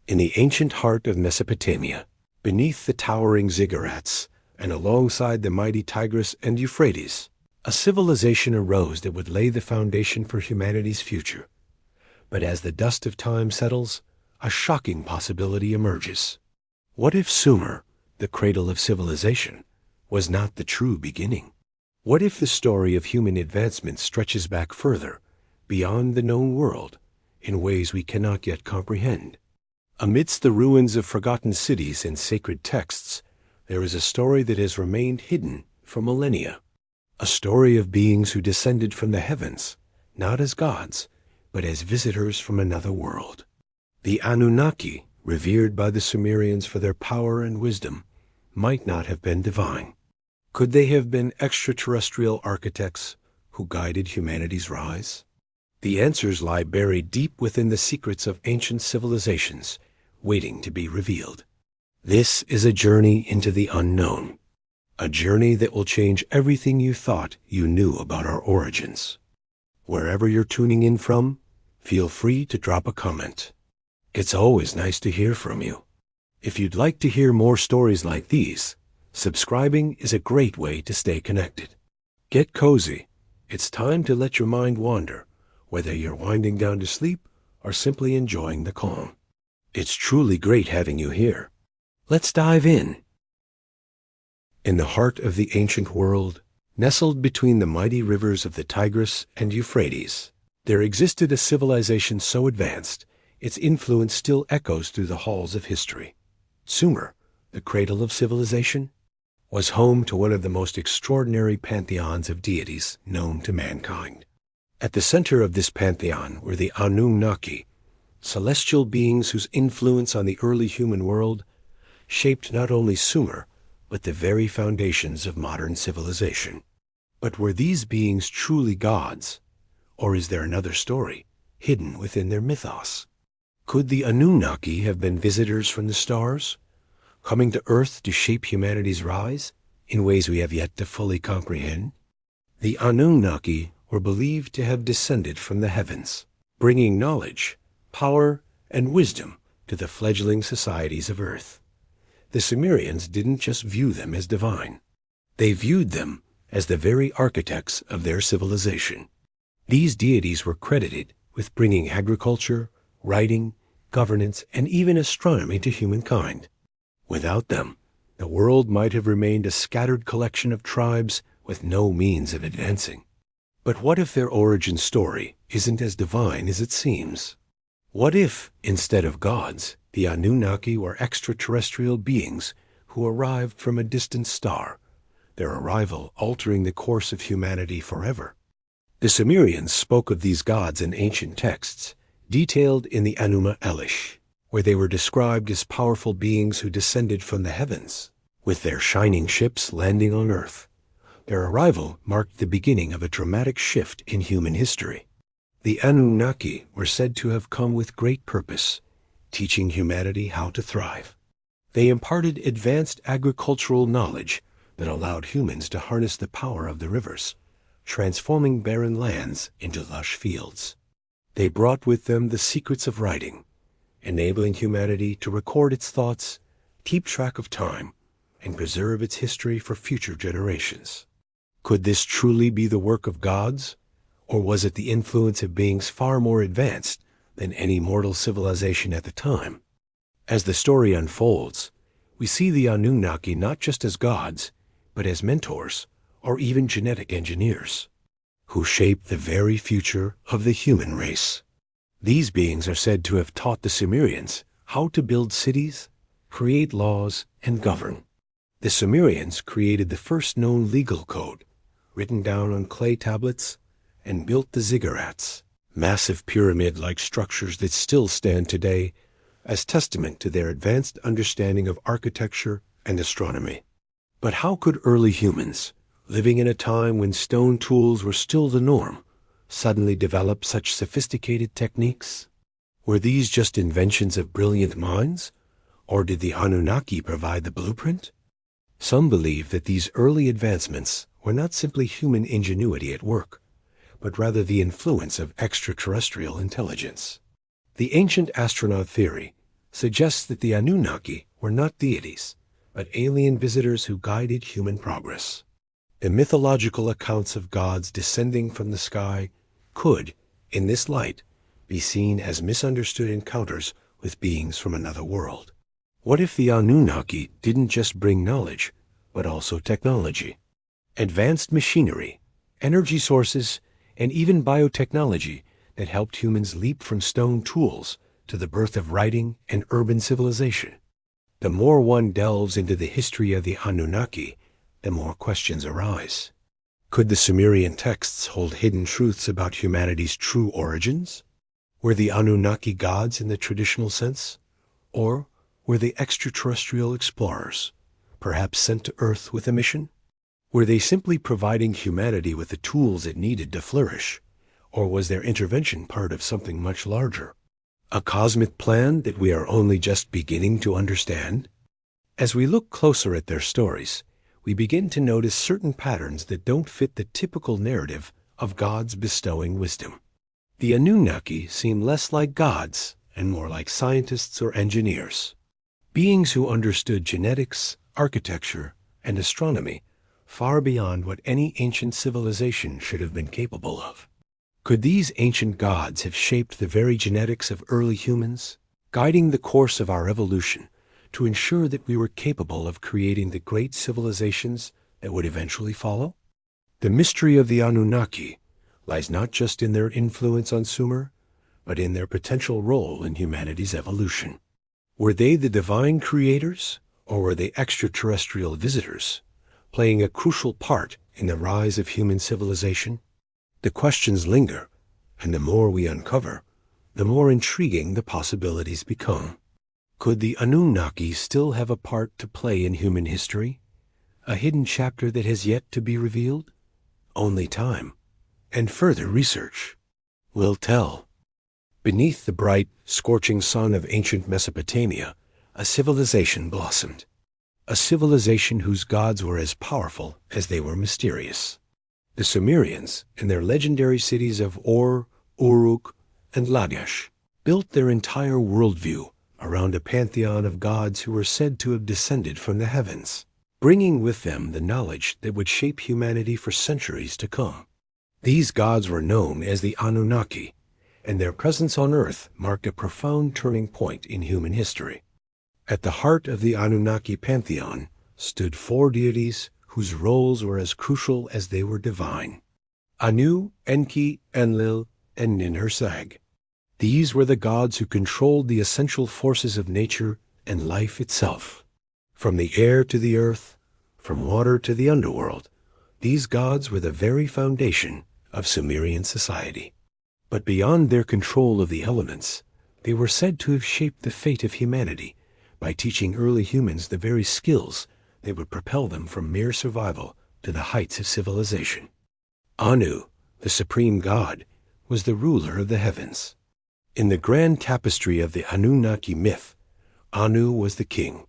In the ancient heart of Mesopotamia, beneath the towering ziggurats and alongside the mighty Tigris and Euphrates, a civilization arose that would lay the foundation for humanity's future. But as the dust of time settles, a shocking possibility emerges. What if Sumer, the cradle of civilization, was not the true beginning? What if the story of human advancement stretches back further, beyond the known world, in ways we cannot yet comprehend? Amidst the ruins of forgotten cities and sacred texts, there is a story that has remained hidden for millennia. A story of beings who descended from the heavens, not as gods, but as visitors from another world. The Anunnaki, revered by the Sumerians for their power and wisdom, might not have been divine. Could they have been extraterrestrial architects who guided humanity's rise? The answers lie buried deep within the secrets of ancient civilizations, waiting to be revealed. This is a journey into the unknown, a journey that will change everything you thought you knew about our origins. Wherever you're tuning in from, feel free to drop a comment. It's always nice to hear from you. If you'd like to hear more stories like these, subscribing is a great way to stay connected. Get cozy. It's time to let your mind wander, whether you're winding down to sleep or simply enjoying the calm. It's truly great having you here. Let's dive in. In the heart of the ancient world, nestled between the mighty rivers of the Tigris and Euphrates, there existed a civilization so advanced, its influence still echoes through the halls of history. Sumer, the cradle of civilization, was home to one of the most extraordinary pantheons of deities known to mankind. At the center of this pantheon were the Anunnaki, celestial beings whose influence on the early human world shaped not only Sumer, but the very foundations of modern civilization. But were these beings truly gods, or is there another story hidden within their mythos? Could the Anunnaki have been visitors from the stars, coming to Earth to shape humanity's rise in ways we have yet to fully comprehend? The Anunnaki were believed to have descended from the heavens, bringing knowledge, power, and wisdom to the fledgling societies of Earth. The Sumerians didn't just view them as divine. They viewed them as the very architects of their civilization. These deities were credited with bringing agriculture, writing, governance, and even astronomy to humankind. Without them, the world might have remained a scattered collection of tribes with no means of advancing. But what if their origin story isn't as divine as it seems? What if, instead of gods, the Anunnaki were extraterrestrial beings who arrived from a distant star, their arrival altering the course of humanity forever? The Sumerians spoke of these gods in ancient texts, detailed in the Enuma Elish, where they were described as powerful beings who descended from the heavens, with their shining ships landing on Earth. Their arrival marked the beginning of a dramatic shift in human history. The Anunnaki were said to have come with great purpose, teaching humanity how to thrive. They imparted advanced agricultural knowledge that allowed humans to harness the power of the rivers, transforming barren lands into lush fields. They brought with them the secrets of writing, enabling humanity to record its thoughts, keep track of time, and preserve its history for future generations. Could this truly be the work of gods, or was it the influence of beings far more advanced than any mortal civilization at the time? As the story unfolds, we see the Anunnaki not just as gods, but as mentors, or even genetic engineers, who shape the very future of the human race. These beings are said to have taught the Sumerians how to build cities, create laws, and govern. The Sumerians created the first known legal code, written down on clay tablets, and built the ziggurats, massive pyramid-like structures that still stand today as testament to their advanced understanding of architecture and astronomy. But how could early humans, living in a time when stone tools were still the norm, suddenly develop such sophisticated techniques? Were these just inventions of brilliant minds, or did the Anunnaki provide the blueprint? Some believe that these early advancements were not simply human ingenuity at work, but rather the influence of extraterrestrial intelligence. The Ancient Astronaut Theory, suggests that the Anunnaki were not deities, but alien visitors who guided human progress. The mythological accounts of gods descending from the sky could, in this light, be seen as misunderstood encounters with beings from another world. What if the Anunnaki didn't just bring knowledge, but also technology? Advanced machinery, energy sources, and even biotechnology that helped humans leap from stone tools to the birth of writing and urban civilization. The more one delves into the history of the Anunnaki, the more questions arise. Could the Sumerian texts hold hidden truths about humanity's true origins? Were the Anunnaki gods in the traditional sense? Or were they extraterrestrial explorers, perhaps sent to Earth with a mission? Were they simply providing humanity with the tools it needed to flourish? Or was their intervention part of something much larger? A cosmic plan that we are only just beginning to understand? As we look closer at their stories, we begin to notice certain patterns that don't fit the typical narrative of gods bestowing wisdom. The Anunnaki seem less like gods and more like scientists or engineers, beings who understood genetics, architecture, and astronomy far beyond what any ancient civilization should have been capable of. Could these ancient gods have shaped the very genetics of early humans, guiding the course of our evolution to ensure that we were capable of creating the great civilizations that would eventually follow? The mystery of the Anunnaki lies not just in their influence on Sumer, but in their potential role in humanity's evolution. Were they the divine creators, or were they extraterrestrial visitors, playing a crucial part in the rise of human civilization? The questions linger, and the more we uncover, the more intriguing the possibilities become. Could the Anunnaki still have a part to play in human history? A hidden chapter that has yet to be revealed? Only time and further research will tell. Beneath the bright, scorching sun of ancient Mesopotamia, a civilization blossomed. A civilization whose gods were as powerful as they were mysterious. The Sumerians, in their legendary cities of Ur, Uruk, and Lagash, built their entire worldview around a pantheon of gods who were said to have descended from the heavens, bringing with them the knowledge that would shape humanity for centuries to come. These gods were known as the Anunnaki, and their presence on Earth marked a profound turning point in human history. At the heart of the Anunnaki pantheon stood four deities whose roles were as crucial as they were divine: Anu, Enki, Enlil, and Ninhursag. These were the gods who controlled the essential forces of nature and life itself. From the air to the earth, from water to the underworld, these gods were the very foundation of Sumerian society. But beyond their control of the elements, they were said to have shaped the fate of humanity by teaching early humans the very skills that would propel them from mere survival to the heights of civilization. Anu, the supreme god, was the ruler of the heavens. In the grand tapestry of the Anunnaki myth, Anu was the king,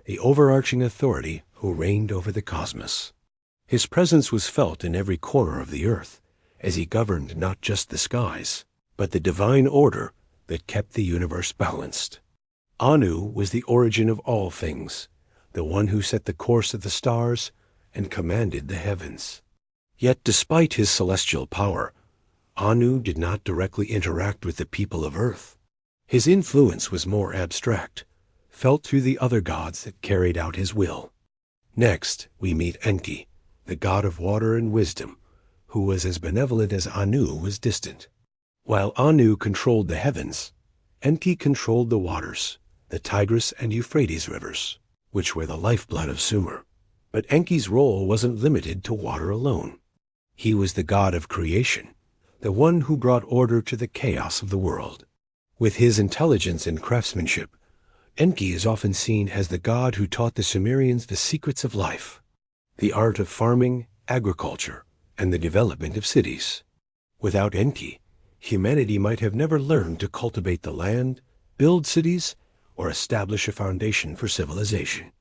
the overarching authority who reigned over the cosmos. His presence was felt in every corner of the earth, as he governed not just the skies, but the divine order that kept the universe balanced. Anu was the origin of all things, the one who set the course of the stars and commanded the heavens. Yet despite his celestial power, Anu did not directly interact with the people of Earth. His influence was more abstract, felt through the other gods that carried out his will. Next, we meet Enki, the god of water and wisdom, who was as benevolent as Anu was distant. While Anu controlled the heavens, Enki controlled the waters, the Tigris and Euphrates rivers, which were the lifeblood of Sumer. But Enki's role wasn't limited to water alone. He was the god of creation, the one who brought order to the chaos of the world. With his intelligence and craftsmanship, Enki is often seen as the god who taught the Sumerians the secrets of life, the art of farming, agriculture, and the development of cities. Without Enki, humanity might have never learned to cultivate the land, build cities, or establish a foundation for civilization.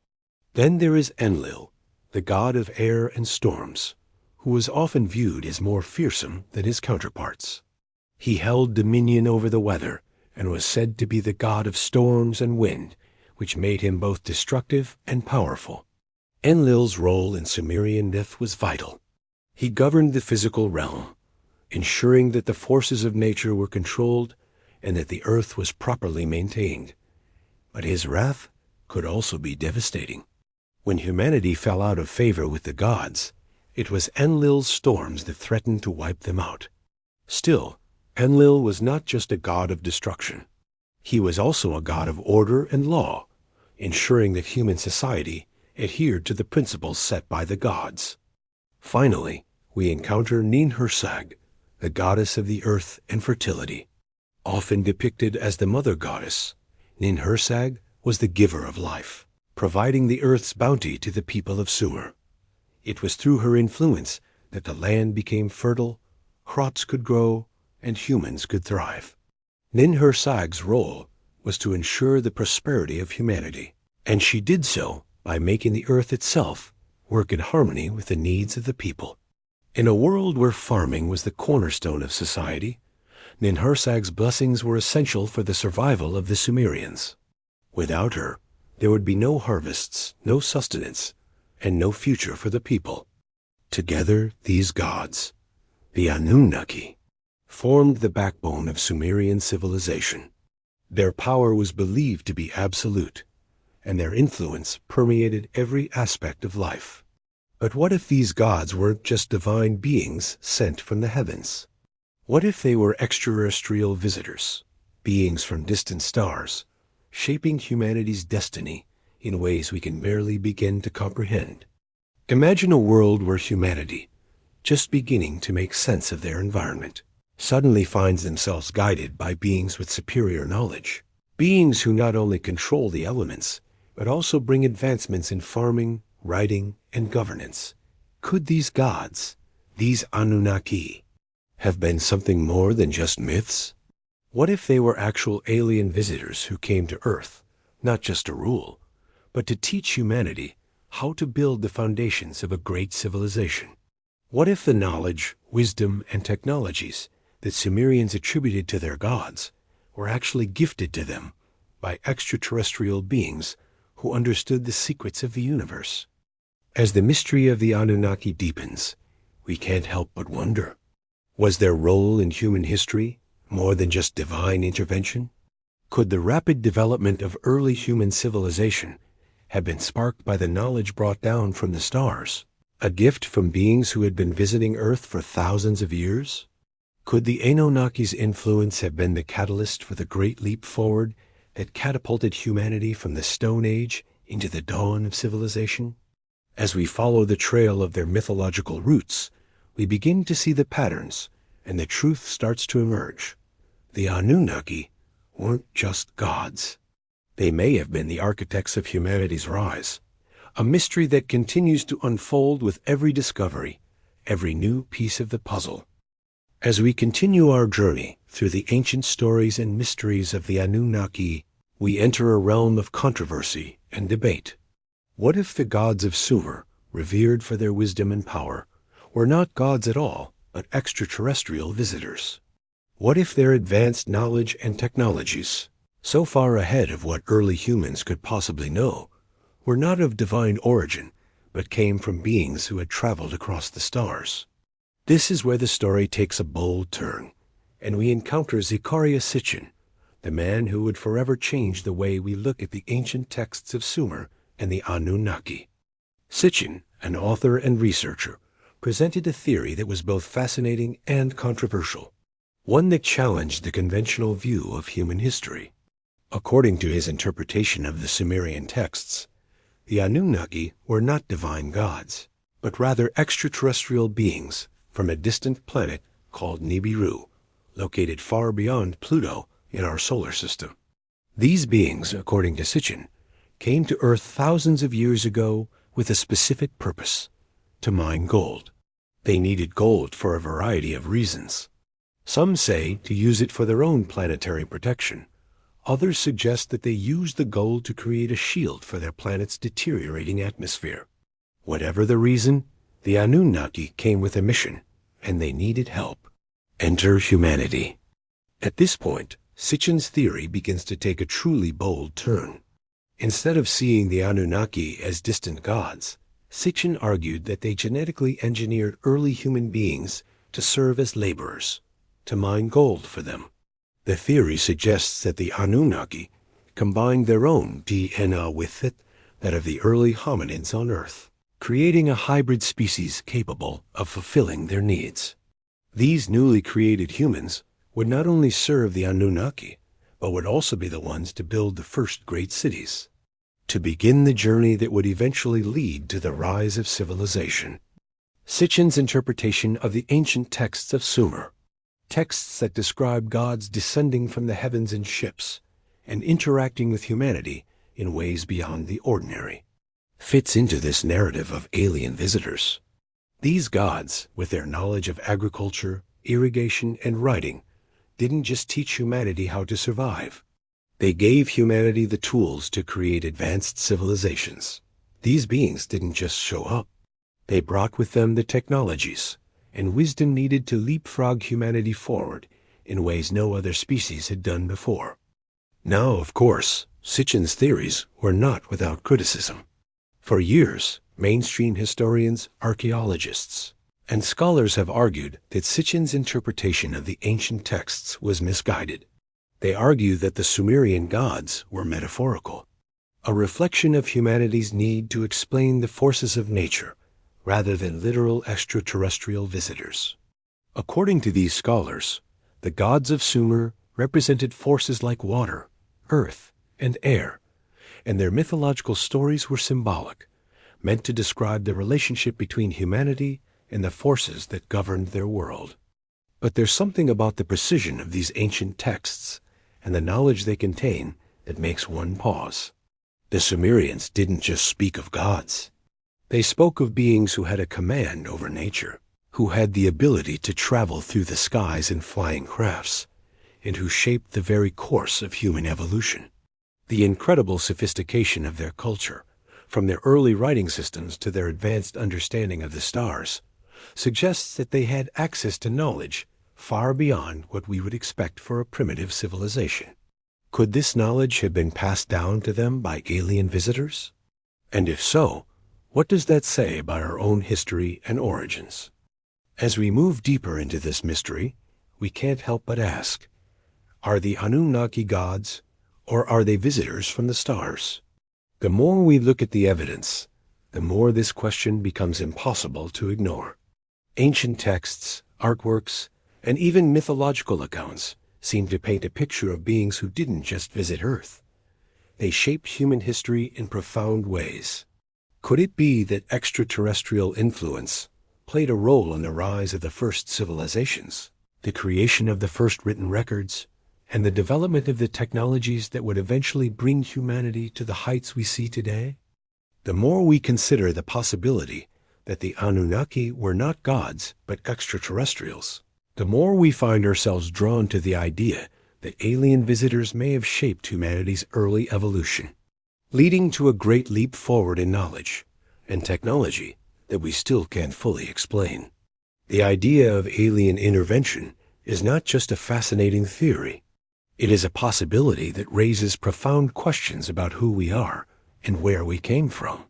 Then there is Enlil, the god of air and storms, who was often viewed as more fearsome than his counterparts. He held dominion over the weather, and was said to be the god of storms and wind, which made him both destructive and powerful. Enlil's role in Sumerian myth was vital. He governed the physical realm, ensuring that the forces of nature were controlled and that the earth was properly maintained. But his wrath could also be devastating. When humanity fell out of favor with the gods, it was Enlil's storms that threatened to wipe them out. Still, Enlil was not just a god of destruction. He was also a god of order and law, ensuring that human society adhered to the principles set by the gods. Finally, we encounter Ninhursag, the goddess of the earth and fertility. Often depicted as the mother goddess, Ninhursag was the giver of life, providing the earth's bounty to the people of Sumer. It was through her influence that the land became fertile, crops could grow, and humans could thrive. Ninhursag's role was to ensure the prosperity of humanity, and she did so by making the earth itself work in harmony with the needs of the people. In a world where farming was the cornerstone of society, Ninhursag's blessings were essential for the survival of the Sumerians. Without her, there would be no harvests, no sustenance, and no future for the people. Together, these gods, the Anunnaki, formed the backbone of Sumerian civilization. Their power was believed to be absolute, and their influence permeated every aspect of life. But what if these gods weren't just divine beings sent from the heavens? What if they were extraterrestrial visitors, beings from distant stars, shaping humanity's destiny in ways we can barely begin to comprehend? Imagine a world where humanity, just beginning to make sense of their environment, suddenly finds themselves guided by beings with superior knowledge, beings who not only control the elements, but also bring advancements in farming, writing, and governance. Could these gods, these Anunnaki, have been something more than just myths? What if they were actual alien visitors who came to Earth, not just to rule, but to teach humanity how to build the foundations of a great civilization? What if the knowledge, wisdom, and technologies that Sumerians attributed to their gods were actually gifted to them by extraterrestrial beings who understood the secrets of the universe? As the mystery of the Anunnaki deepens, we can't help but wonder, was their role in human history more than just divine intervention? Could the rapid development of early human civilization have been sparked by the knowledge brought down from the stars, a gift from beings who had been visiting Earth for thousands of years? Could the Anunnaki's influence have been the catalyst for the great leap forward that catapulted humanity from the Stone Age into the dawn of civilization? As we follow the trail of their mythological roots, we begin to see the patterns, and the truth starts to emerge. The Anunnaki weren't just gods. They may have been the architects of humanity's rise, a mystery that continues to unfold with every discovery, every new piece of the puzzle. As we continue our journey through the ancient stories and mysteries of the Anunnaki, we enter a realm of controversy and debate. What if the gods of Sumer, revered for their wisdom and power, were not gods at all, but extraterrestrial visitors? What if their advanced knowledge and technologies, so far ahead of what early humans could possibly know, were not of divine origin, but came from beings who had traveled across the stars? This is where the story takes a bold turn, and we encounter Zecharia Sitchin, the man who would forever change the way we look at the ancient texts of Sumer and the Anunnaki. Sitchin, an author and researcher, presented a theory that was both fascinating and controversial, one that challenged the conventional view of human history. According to his interpretation of the Sumerian texts, the Anunnaki were not divine gods, but rather extraterrestrial beings from a distant planet called Nibiru, located far beyond Pluto in our solar system. These beings, according to Sitchin, came to Earth thousands of years ago with a specific purpose: to mine gold. They needed gold for a variety of reasons. Some say to use it for their own planetary protection. Others suggest that they used the gold to create a shield for their planet's deteriorating atmosphere. Whatever the reason, the Anunnaki came with a mission, and they needed help. Enter humanity. At this point, Sitchin's theory begins to take a truly bold turn. Instead of seeing the Anunnaki as distant gods, Sitchin argued that they genetically engineered early human beings to serve as laborers, to mine gold for them. The theory suggests that the Anunnaki combined their own DNA with that of the early hominids on Earth, creating a hybrid species capable of fulfilling their needs. These newly created humans would not only serve the Anunnaki, but would also be the ones to build the first great cities, to begin the journey that would eventually lead to the rise of civilization. Sitchin's interpretation of the ancient texts of Sumer, texts that describe gods descending from the heavens in ships and interacting with humanity in ways beyond the ordinary, fits into this narrative of alien visitors. These gods, with their knowledge of agriculture, irrigation, and writing, didn't just teach humanity how to survive. They gave humanity the tools to create advanced civilizations. These beings didn't just show up. They brought with them the technologies and wisdom needed to leapfrog humanity forward in ways no other species had done before. Now, of course, Sitchin's theories were not without criticism. For years, mainstream historians, archaeologists, and scholars have argued that Sitchin's interpretation of the ancient texts was misguided. They argue that the Sumerian gods were metaphorical, a reflection of humanity's need to explain the forces of nature rather than literal extraterrestrial visitors. According to these scholars, the gods of Sumer represented forces like water, earth, and air, and their mythological stories were symbolic, meant to describe the relationship between humanity and the forces that governed their world. But there's something about the precision of these ancient texts and the knowledge they contain that makes one pause. The Sumerians didn't just speak of gods. They spoke of beings who had a command over nature, who had the ability to travel through the skies in flying crafts, and who shaped the very course of human evolution. The incredible sophistication of their culture, from their early writing systems to their advanced understanding of the stars, suggests that they had access to knowledge far beyond what we would expect for a primitive civilization. Could this knowledge have been passed down to them by alien visitors? And if so, what does that say about our own history and origins? As we move deeper into this mystery, we can't help but ask, are the Anunnaki gods, or are they visitors from the stars? The more we look at the evidence, the more this question becomes impossible to ignore. Ancient texts, artworks, and even mythological accounts seem to paint a picture of beings who didn't just visit Earth. They shaped human history in profound ways. Could it be that extraterrestrial influence played a role in the rise of the first civilizations, the creation of the first written records, and the development of the technologies that would eventually bring humanity to the heights we see today? The more we consider the possibility that the Anunnaki were not gods but extraterrestrials, the more we find ourselves drawn to the idea that alien visitors may have shaped humanity's early evolution, leading to a great leap forward in knowledge and technology that we still can't fully explain. The idea of alien intervention is not just a fascinating theory. It is a possibility that raises profound questions about who we are and where we came from.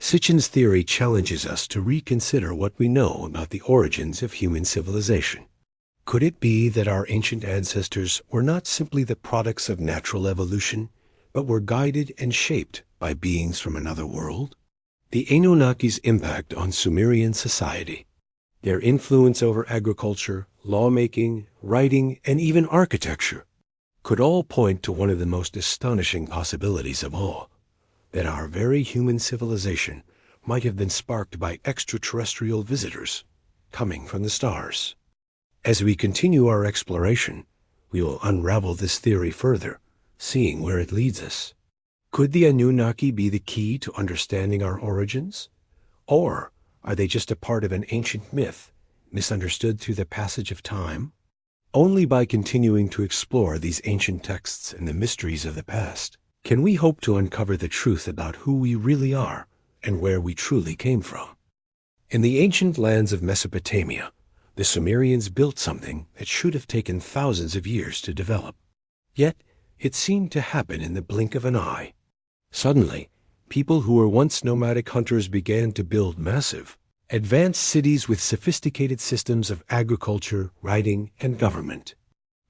Sitchin's theory challenges us to reconsider what we know about the origins of human civilization. Could it be that our ancient ancestors were not simply the products of natural evolution, but were guided and shaped by beings from another world? The Anunnaki's impact on Sumerian society, their influence over agriculture, lawmaking, writing, and even architecture, could all point to one of the most astonishing possibilities of all, that our very human civilization might have been sparked by extraterrestrial visitors coming from the stars. As we continue our exploration, we will unravel this theory further, seeing where it leads us. Could the Anunnaki be the key to understanding our origins? Or are they just a part of an ancient myth, misunderstood through the passage of time? Only by continuing to explore these ancient texts and the mysteries of the past can we hope to uncover the truth about who we really are and where we truly came from. In the ancient lands of Mesopotamia, the Sumerians built something that should have taken thousands of years to develop. Yet, it seemed to happen in the blink of an eye. Suddenly, people who were once nomadic hunters began to build massive, advanced cities with sophisticated systems of agriculture, writing, and government.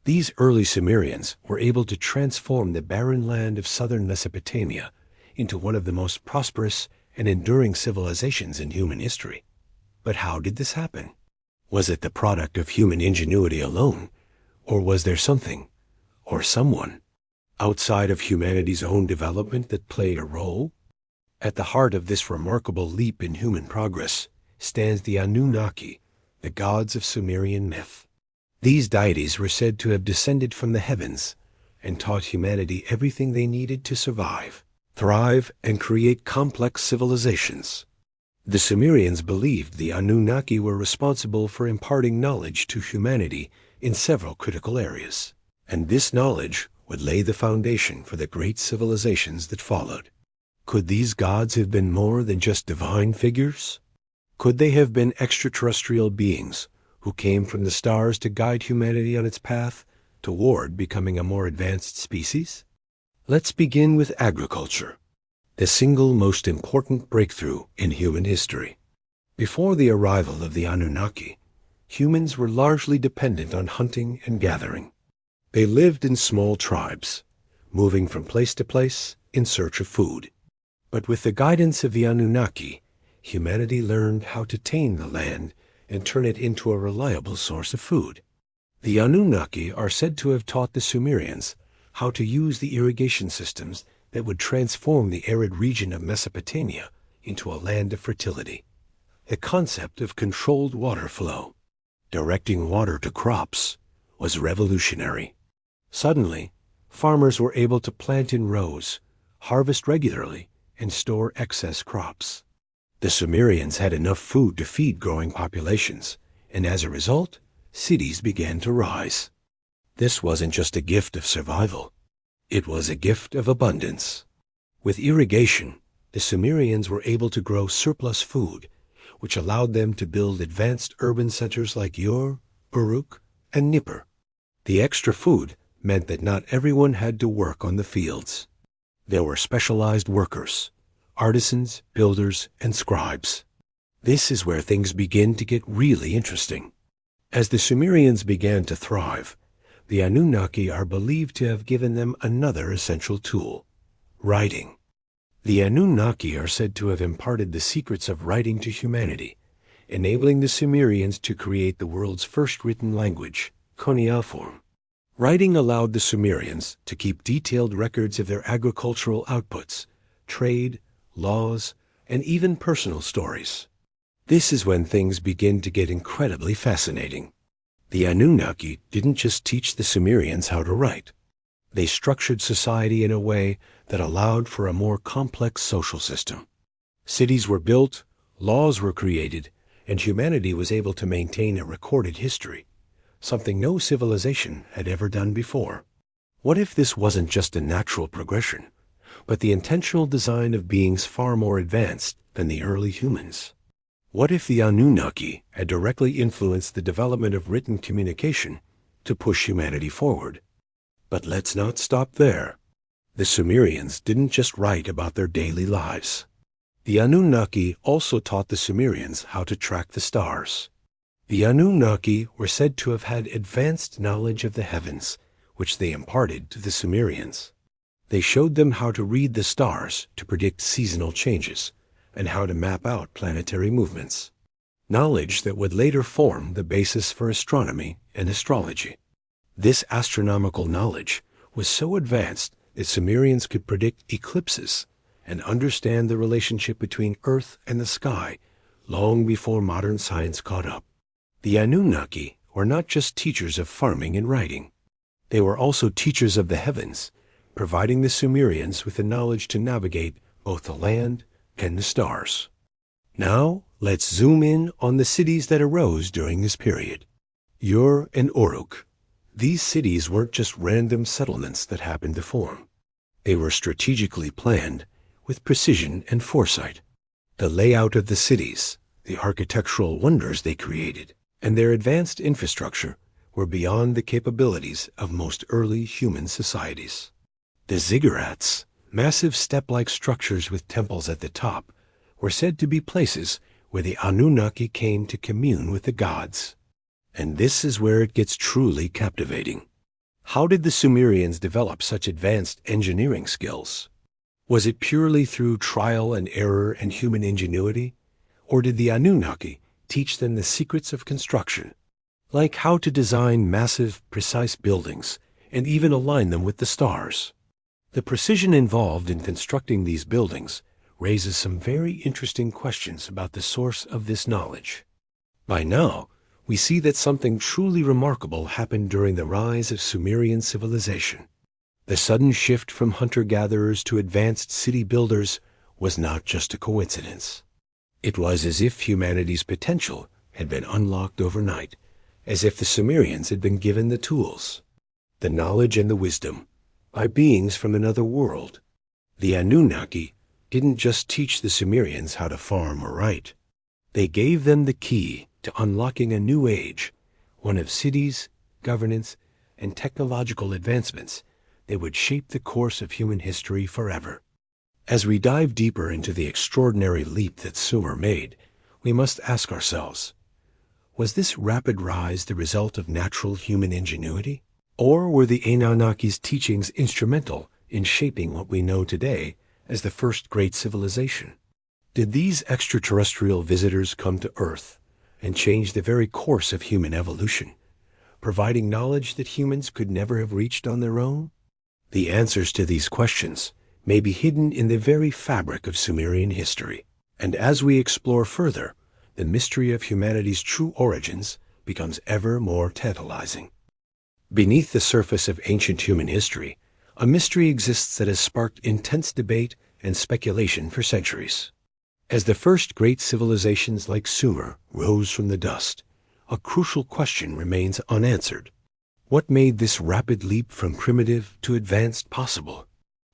These early Sumerians were able to transform the barren land of southern Mesopotamia into one of the most prosperous and enduring civilizations in human history. But how did this happen? Was it the product of human ingenuity alone, or was there something, or someone, outside of humanity's own development that played a role? At the heart of this remarkable leap in human progress stands the Anunnaki, the gods of Sumerian myth. These deities were said to have descended from the heavens and taught humanity everything they needed to survive, thrive, and create complex civilizations. The Sumerians believed the Anunnaki were responsible for imparting knowledge to humanity in several critical areas, and this knowledge would lay the foundation for the great civilizations that followed. Could these gods have been more than just divine figures? Could they have been extraterrestrial beings who came from the stars to guide humanity on its path toward becoming a more advanced species? Let's begin with agriculture, the single most important breakthrough in human history. Before the arrival of the Anunnaki, humans were largely dependent on hunting and gathering. They lived in small tribes, moving from place to place in search of food. But with the guidance of the Anunnaki, humanity learned how to tame the land and turn it into a reliable source of food. The Anunnaki are said to have taught the Sumerians how to use the irrigation systems that would transform the arid region of Mesopotamia into a land of fertility. The concept of controlled water flow, directing water to crops, was revolutionary. Suddenly, farmers were able to plant in rows, harvest regularly, and store excess crops. The Sumerians had enough food to feed growing populations, and as a result, cities began to rise. This wasn't just a gift of survival. It was a gift of abundance. With irrigation, the Sumerians were able to grow surplus food, which allowed them to build advanced urban centers like Ur, Uruk, and Nippur. The extra food meant that not everyone had to work on the fields. There were specialized workers, artisans, builders, and scribes. This is where things begin to get really interesting. As the Sumerians began to thrive, the Anunnaki are believed to have given them another essential tool: writing. The Anunnaki are said to have imparted the secrets of writing to humanity, enabling the Sumerians to create the world's first written language, cuneiform. Writing allowed the Sumerians to keep detailed records of their agricultural outputs, trade, laws, and even personal stories. This is when things begin to get incredibly fascinating. The Anunnaki didn't just teach the Sumerians how to write. They structured society in a way that allowed for a more complex social system. Cities were built, laws were created, and humanity was able to maintain a recorded history, something no civilization had ever done before. What if this wasn't just a natural progression, but the intentional design of beings far more advanced than the early humans? What if the Anunnaki had directly influenced the development of written communication to push humanity forward? But let's not stop there. The Sumerians didn't just write about their daily lives. The Anunnaki also taught the Sumerians how to track the stars. The Anunnaki were said to have had advanced knowledge of the heavens, which they imparted to the Sumerians. They showed them how to read the stars to predict seasonal changes, and how to map out planetary movements, knowledge that would later form the basis for astronomy and astrology. This astronomical knowledge was so advanced that Sumerians could predict eclipses and understand the relationship between Earth and the sky long before modern science caught up. The Anunnaki were not just teachers of farming and writing. They were also teachers of the heavens, providing the Sumerians with the knowledge to navigate both the land and the stars. Now, let's zoom in on the cities that arose during this period. Ur and Uruk. These cities weren't just random settlements that happened to form. They were strategically planned with precision and foresight. The layout of the cities, the architectural wonders they created, and their advanced infrastructure were beyond the capabilities of most early human societies. The ziggurats, massive step-like structures with temples at the top, were said to be places where the Anunnaki came to commune with the gods. And this is where it gets truly captivating. How did the Sumerians develop such advanced engineering skills? Was it purely through trial and error and human ingenuity? Or did the Anunnaki teach them the secrets of construction, like how to design massive, precise buildings and even align them with the stars? The precision involved in constructing these buildings raises some very interesting questions about the source of this knowledge. By now, we see that something truly remarkable happened during the rise of Sumerian civilization. The sudden shift from hunter-gatherers to advanced city builders was not just a coincidence. It was as if humanity's potential had been unlocked overnight, as if the Sumerians had been given the tools, the knowledge and the wisdom, by beings from another world. The Anunnaki didn't just teach the Sumerians how to farm or write. They gave them the key to unlocking a new age, one of cities, governance, and technological advancements that would shape the course of human history forever. As we dive deeper into the extraordinary leap that Sumer made, we must ask ourselves, was this rapid rise the result of natural human ingenuity? Or were the Anunnaki's teachings instrumental in shaping what we know today as the first great civilization? Did these extraterrestrial visitors come to Earth and change the very course of human evolution, providing knowledge that humans could never have reached on their own? The answers to these questions may be hidden in the very fabric of Sumerian history, and as we explore further, the mystery of humanity's true origins becomes ever more tantalizing. Beneath the surface of ancient human history, a mystery exists that has sparked intense debate and speculation for centuries. As the first great civilizations like Sumer rose from the dust, a crucial question remains unanswered. What made this rapid leap from primitive to advanced possible?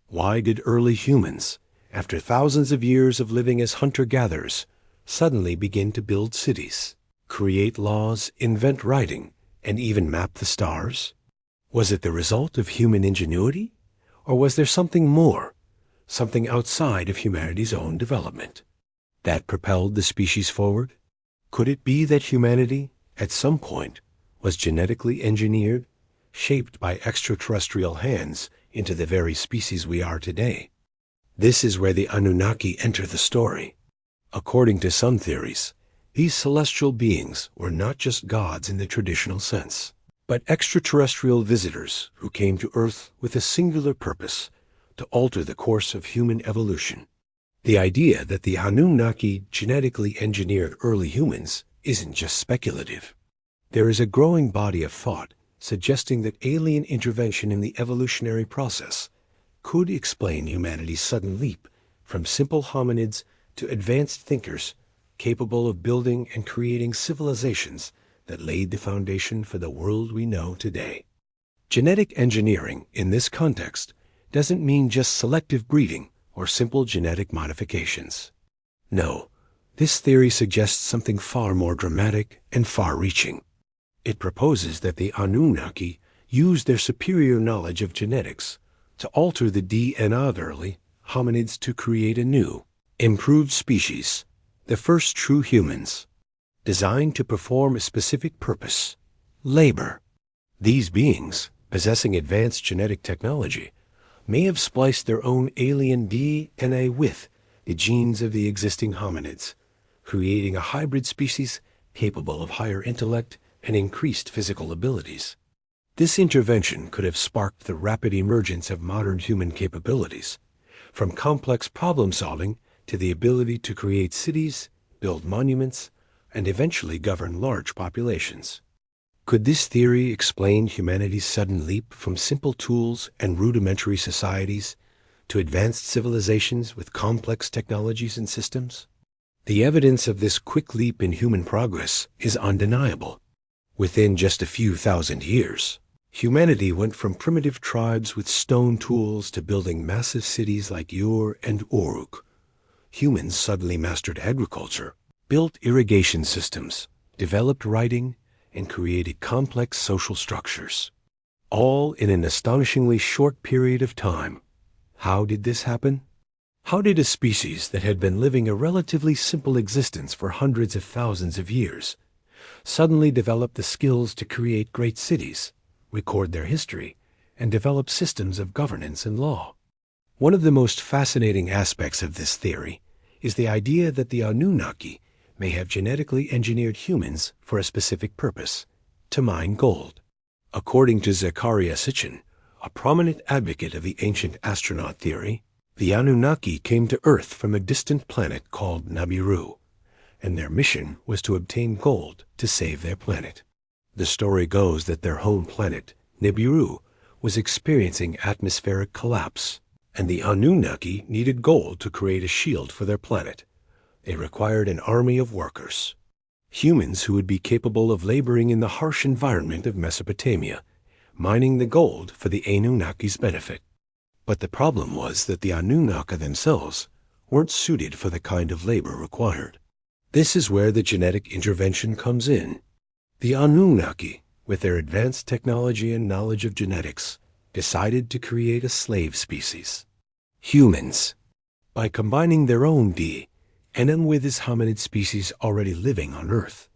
Why did early humans, after thousands of years of living as hunter-gatherers, suddenly begin to build cities, create laws, invent writing, and even map the stars? Was it the result of human ingenuity? Or was there something more, something outside of humanity's own development, that propelled the species forward? Could it be that humanity, at some point, was genetically engineered, shaped by extraterrestrial hands into the very species we are today? This is where the Anunnaki enter the story. According to some theories, these celestial beings were not just gods in the traditional sense, but extraterrestrial visitors who came to Earth with a singular purpose: to alter the course of human evolution. The idea that the Anunnaki genetically engineered early humans isn't just speculative. There is a growing body of thought suggesting that alien intervention in the evolutionary process could explain humanity's sudden leap from simple hominids to advanced thinkers capable of building and creating civilizations that laid the foundation for the world we know today. Genetic engineering in this context doesn't mean just selective breeding or simple genetic modifications. No, this theory suggests something far more dramatic and far-reaching. It proposes that the Anunnaki used their superior knowledge of genetics to alter the DNA of early hominids to create a new, improved species, the first true humans, designed to perform a specific purpose: labor. These beings, possessing advanced genetic technology, may have spliced their own alien DNA with the genes of the existing hominids, creating a hybrid species capable of higher intellect and increased physical abilities. This intervention could have sparked the rapid emergence of modern human capabilities, from complex problem-solving to the ability to create cities, build monuments, and eventually govern large populations. Could this theory explain humanity's sudden leap from simple tools and rudimentary societies to advanced civilizations with complex technologies and systems? The evidence of this quick leap in human progress is undeniable. Within just a few thousand years, humanity went from primitive tribes with stone tools to building massive cities like Ur and Uruk. Humans suddenly mastered agriculture, built irrigation systems, developed writing, and created complex social structures, all in an astonishingly short period of time. How did this happen? How did a species that had been living a relatively simple existence for hundreds of thousands of years suddenly develop the skills to create great cities, record their history, and develop systems of governance and law? One of the most fascinating aspects of this theory is the idea that the Anunnaki may have genetically engineered humans for a specific purpose: to mine gold. According to Zecharia Sitchin, a prominent advocate of the Ancient Astronaut Theory, the Anunnaki came to Earth from a distant planet called Nibiru, and their mission was to obtain gold to save their planet. The story goes that their home planet, Nibiru, was experiencing atmospheric collapse, and the Anunnaki needed gold to create a shield for their planet. They required an army of workers, humans who would be capable of laboring in the harsh environment of Mesopotamia, mining the gold for the Anunnaki's benefit. But the problem was that the Anunnaki themselves weren't suited for the kind of labor required. This is where the genetic intervention comes in. The Anunnaki, with their advanced technology and knowledge of genetics, decided to create a slave species: humans. By combining their own DNA with this hominid species already living on Earth,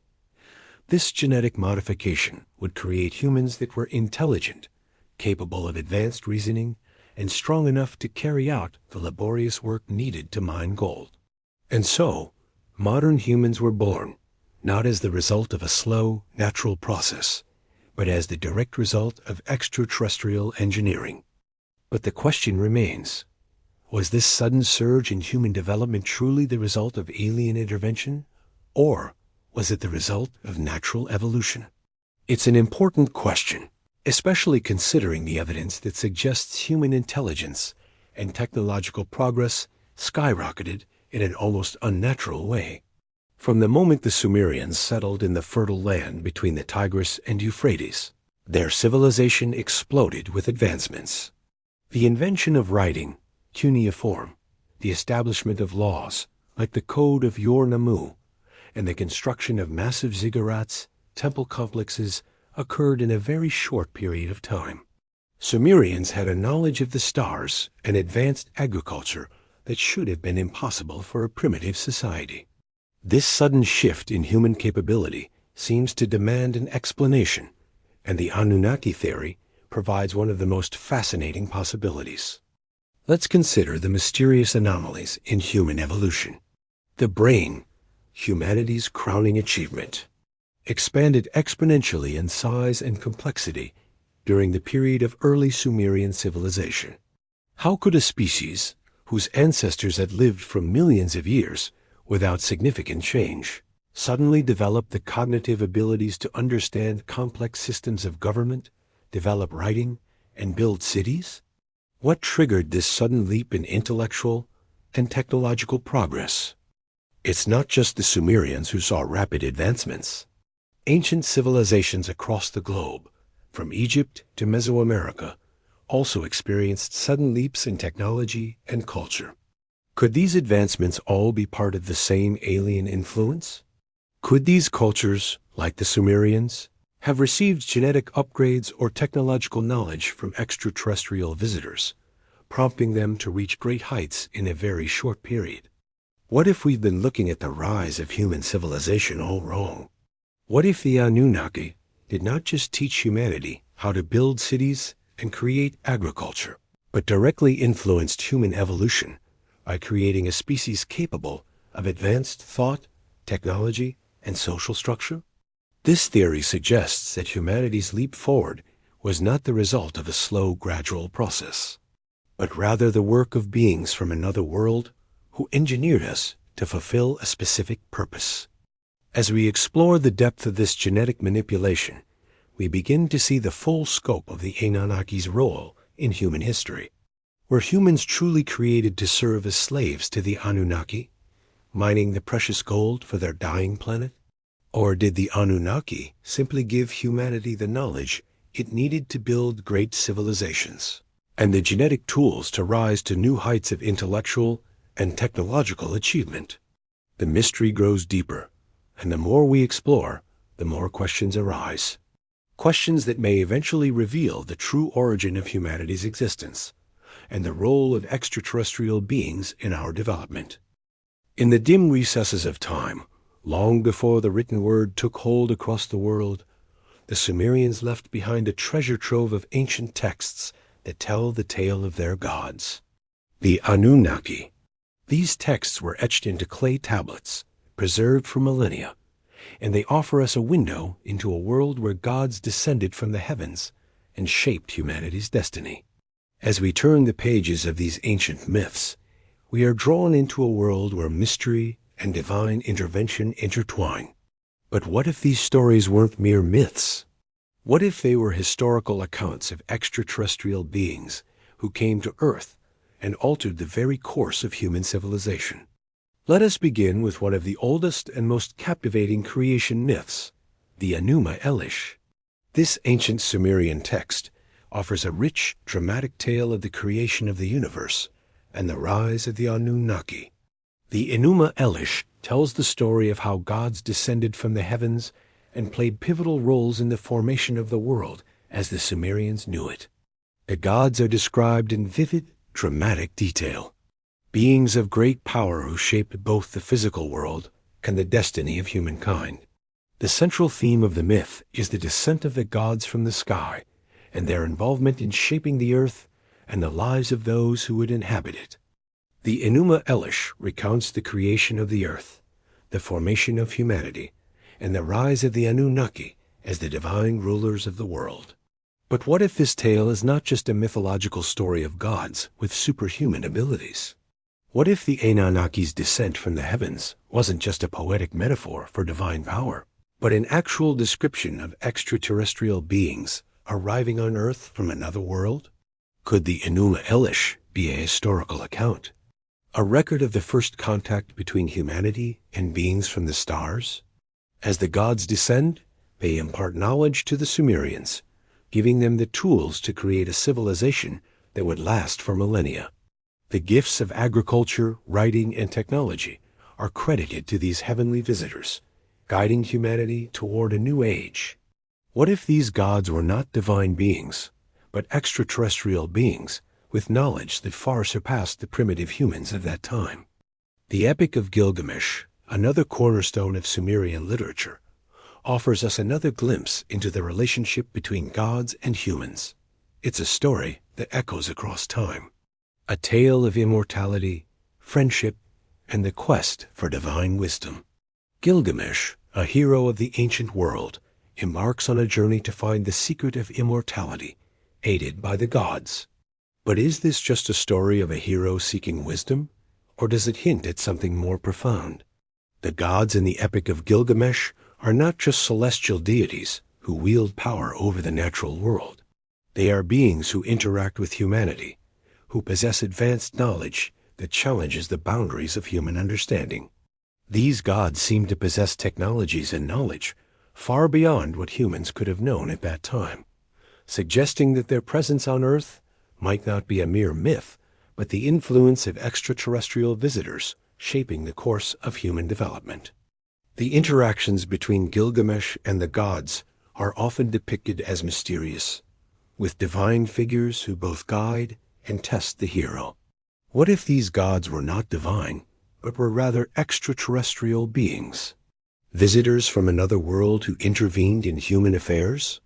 this genetic modification would create humans that were intelligent, capable of advanced reasoning, and strong enough to carry out the laborious work needed to mine gold. And so, modern humans were born, not as the result of a slow, natural process, but as the direct result of extraterrestrial engineering. But the question remains: was this sudden surge in human development truly the result of alien intervention, or was it the result of natural evolution? It's an important question, especially considering the evidence that suggests human intelligence and technological progress skyrocketed in an almost unnatural way. From the moment the Sumerians settled in the fertile land between the Tigris and Euphrates, their civilization exploded with advancements. The invention of writing, cuneiform, the establishment of laws, like the Code of Ur-Nammu, and the construction of massive ziggurats, temple complexes, occurred in a very short period of time. Sumerians had a knowledge of the stars and advanced agriculture that should have been impossible for a primitive society. This sudden shift in human capability seems to demand an explanation, and the Anunnaki theory provides one of the most fascinating possibilities. Let's consider the mysterious anomalies in human evolution. The brain, humanity's crowning achievement, expanded exponentially in size and complexity during the period of early Sumerian civilization. How could a species whose ancestors had lived for millions of years without significant change suddenly develop the cognitive abilities to understand complex systems of government, develop writing, and build cities? What triggered this sudden leap in intellectual and technological progress? It's not just the Sumerians who saw rapid advancements. Ancient civilizations across the globe, from Egypt to Mesoamerica, also experienced sudden leaps in technology and culture. Could these advancements all be part of the same alien influence? Could these cultures, like the Sumerians, have received genetic upgrades or technological knowledge from extraterrestrial visitors, prompting them to reach great heights in a very short period? What if we've been looking at the rise of human civilization all wrong? What if the Anunnaki did not just teach humanity how to build cities and create agriculture, but directly influenced human evolution by creating a species capable of advanced thought, technology, and social structure? This theory suggests that humanity's leap forward was not the result of a slow, gradual process, but rather the work of beings from another world who engineered us to fulfill a specific purpose. As we explore the depth of this genetic manipulation, we begin to see the full scope of the Anunnaki's role in human history. Were humans truly created to serve as slaves to the Anunnaki, mining the precious gold for their dying planet? Or did the Anunnaki simply give humanity the knowledge it needed to build great civilizations, and the genetic tools to rise to new heights of intellectual and technological achievement? The mystery grows deeper, and the more we explore, the more questions arise. Questions that may eventually reveal the true origin of humanity's existence and the role of extraterrestrial beings in our development. In the dim recesses of time, long before the written word took hold across the world, the Sumerians left behind a treasure trove of ancient texts that tell the tale of their gods, the Anunnaki. These texts were etched into clay tablets, preserved for millennia, and they offer us a window into a world where gods descended from the heavens and shaped humanity's destiny. As we turn the pages of these ancient myths, we are drawn into a world where mystery and divine intervention intertwine. But what if these stories weren't mere myths? What if they were historical accounts of extraterrestrial beings who came to Earth and altered the very course of human civilization? Let us begin with one of the oldest and most captivating creation myths, the Enuma Elish. This ancient Sumerian text offers a rich, dramatic tale of the creation of the universe and the rise of the Anunnaki. The Enuma Elish tells the story of how gods descended from the heavens and played pivotal roles in the formation of the world as the Sumerians knew it. The gods are described in vivid, dramatic detail. Beings of great power who shaped both the physical world and the destiny of humankind. The central theme of the myth is the descent of the gods from the sky and their involvement in shaping the earth and the lives of those who would inhabit it. The Enuma Elish recounts the creation of the earth, the formation of humanity, and the rise of the Anunnaki as the divine rulers of the world. But what if this tale is not just a mythological story of gods with superhuman abilities? What if the Anunnaki's descent from the heavens wasn't just a poetic metaphor for divine power, but an actual description of extraterrestrial beings arriving on Earth from another world? Could the Enuma Elish be a historical account, a record of the first contact between humanity and beings from the stars? As the gods descend, they impart knowledge to the Sumerians, giving them the tools to create a civilization that would last for millennia. The gifts of agriculture, writing, and technology are credited to these heavenly visitors, guiding humanity toward a new age. What if these gods were not divine beings, but extraterrestrial beings with knowledge that far surpassed the primitive humans of that time? The Epic of Gilgamesh, another cornerstone of Sumerian literature, offers us another glimpse into the relationship between gods and humans. It's a story that echoes across time, a tale of immortality, friendship, and the quest for divine wisdom. Gilgamesh, a hero of the ancient world, embarks on a journey to find the secret of immortality, aided by the gods. But is this just a story of a hero seeking wisdom, or does it hint at something more profound? The gods in the Epic of Gilgamesh are not just celestial deities who wield power over the natural world. They are beings who interact with humanity, who possess advanced knowledge that challenges the boundaries of human understanding. These gods seem to possess technologies and knowledge far beyond what humans could have known at that time, suggesting that their presence on Earth might not be a mere myth, but the influence of extraterrestrial visitors shaping the course of human development. The interactions between Gilgamesh and the gods are often depicted as mysterious, with divine figures who both guide and test the hero. What if these gods were not divine, but were rather extraterrestrial beings, visitors from another world who intervened in human affairs?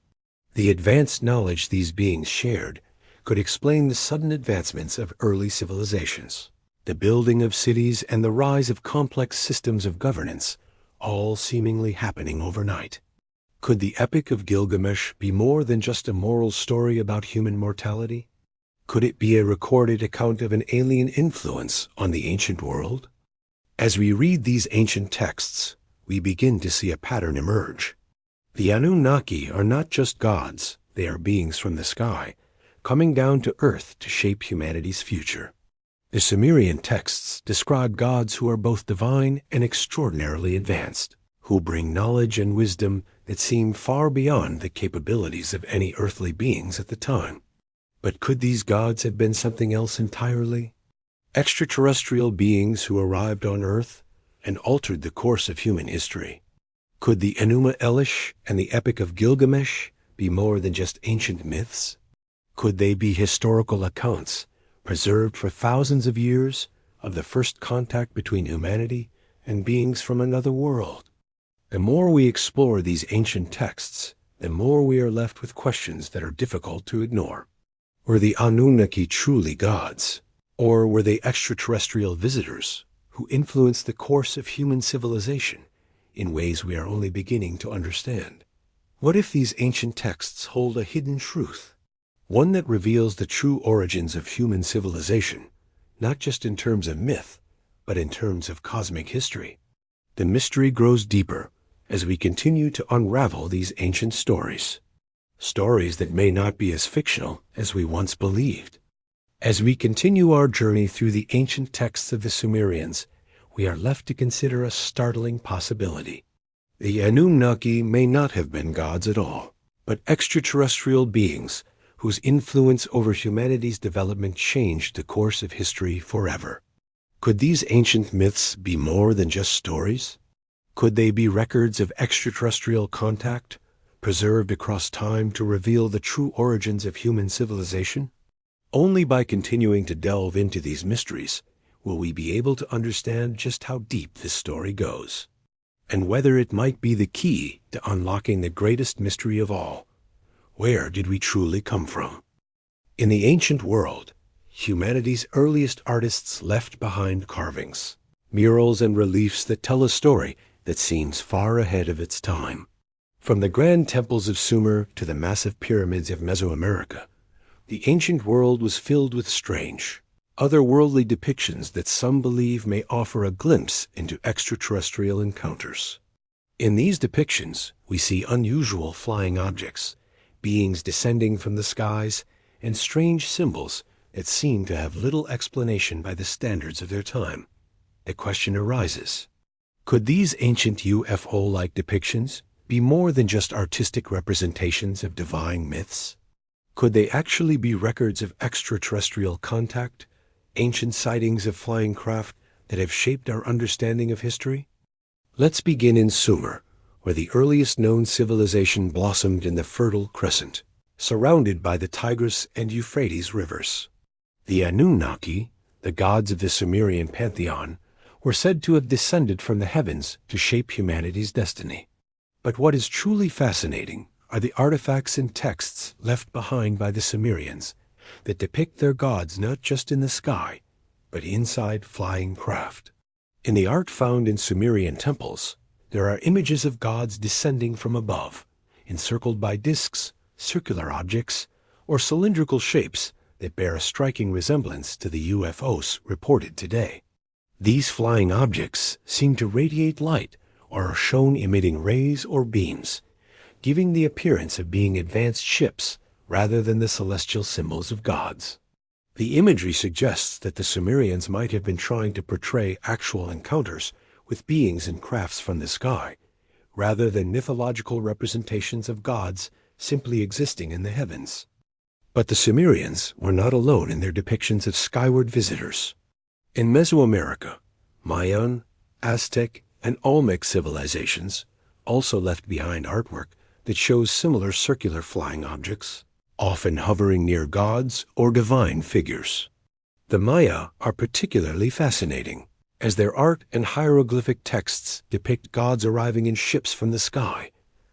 The advanced knowledge these beings shared could explain the sudden advancements of early civilizations, the building of cities, and the rise of complex systems of governance, all seemingly happening overnight. Could the Epic of Gilgamesh be more than just a moral story about human mortality? Could it be a recorded account of an alien influence on the ancient world? As we read these ancient texts, we begin to see a pattern emerge. The Anunnaki are not just gods, they are beings from the sky, coming down to Earth to shape humanity's future. The Sumerian texts describe gods who are both divine and extraordinarily advanced, who bring knowledge and wisdom that seem far beyond the capabilities of any earthly beings at the time. But could these gods have been something else entirely? Extraterrestrial beings who arrived on Earth and altered the course of human history? Could the Enuma Elish and the Epic of Gilgamesh be more than just ancient myths? Could they be historical accounts, preserved for thousands of years, of the first contact between humanity and beings from another world? The more we explore these ancient texts, the more we are left with questions that are difficult to ignore. Were the Anunnaki truly gods? Or were they extraterrestrial visitors who influenced the course of human civilization in ways we are only beginning to understand? What if these ancient texts hold a hidden truth, one that reveals the true origins of human civilization, not just in terms of myth, but in terms of cosmic history? The mystery grows deeper as we continue to unravel these ancient stories, stories that may not be as fictional as we once believed. As we continue our journey through the ancient texts of the Sumerians, we are left to consider a startling possibility. The Anunnaki may not have been gods at all, but extraterrestrial beings whose influence over humanity's development changed the course of history forever. Could these ancient myths be more than just stories? Could they be records of extraterrestrial contact, preserved across time to reveal the true origins of human civilization? Only by continuing to delve into these mysteries will we be able to understand just how deep this story goes, and whether it might be the key to unlocking the greatest mystery of all. Where did we truly come from? In the ancient world, humanity's earliest artists left behind carvings, murals and reliefs that tell a story that seems far ahead of its time. From the grand temples of Sumer to the massive pyramids of Mesoamerica, the ancient world was filled with strange, otherworldly depictions that some believe may offer a glimpse into extraterrestrial encounters. In these depictions, we see unusual flying objects, beings descending from the skies, and strange symbols that seem to have little explanation by the standards of their time. The question arises, could these ancient UFO-like depictions be more than just artistic representations of divine myths? Could they actually be records of extraterrestrial contact, ancient sightings of flying craft that have shaped our understanding of history? Let's begin in Sumer, where the earliest known civilization blossomed in the Fertile Crescent, surrounded by the Tigris and Euphrates rivers. The Anunnaki, the gods of the Sumerian pantheon, were said to have descended from the heavens to shape humanity's destiny. But what is truly fascinating are the artifacts and texts left behind by the Sumerians that depict their gods not just in the sky, but inside flying craft. In the art found in Sumerian temples, there are images of gods descending from above, encircled by discs, circular objects, or cylindrical shapes that bear a striking resemblance to the UFOs reported today. These flying objects seem to radiate light or are shown emitting rays or beams, giving the appearance of being advanced ships rather than the celestial symbols of gods. The imagery suggests that the Sumerians might have been trying to portray actual encounters with beings and crafts from the sky, rather than mythological representations of gods simply existing in the heavens. But the Sumerians were not alone in their depictions of skyward visitors. In Mesoamerica, Mayan, Aztec, and Olmec civilizations also left behind artwork that shows similar circular flying objects, often hovering near gods or divine figures. The Maya are particularly fascinating, as their art and hieroglyphic texts depict gods arriving in ships from the sky,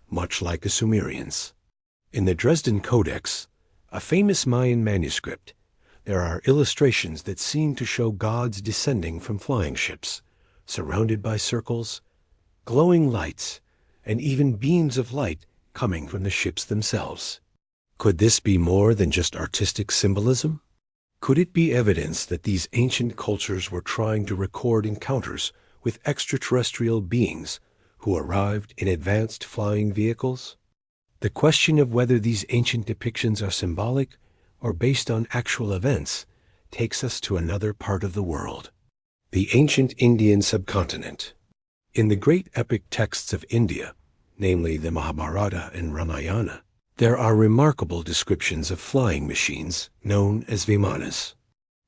much like the Sumerians. In the Dresden Codex, a famous Mayan manuscript, there are illustrations that seem to show gods descending from flying ships, surrounded by circles, glowing lights, and even beams of light coming from the ships themselves. Could this be more than just artistic symbolism? Could it be evidence that these ancient cultures were trying to record encounters with extraterrestrial beings who arrived in advanced flying vehicles? The question of whether these ancient depictions are symbolic or based on actual events takes us to another part of the world, the ancient Indian subcontinent. In the great epic texts of India, namely the Mahabharata and Ramayana, there are remarkable descriptions of flying machines known as Vimanas.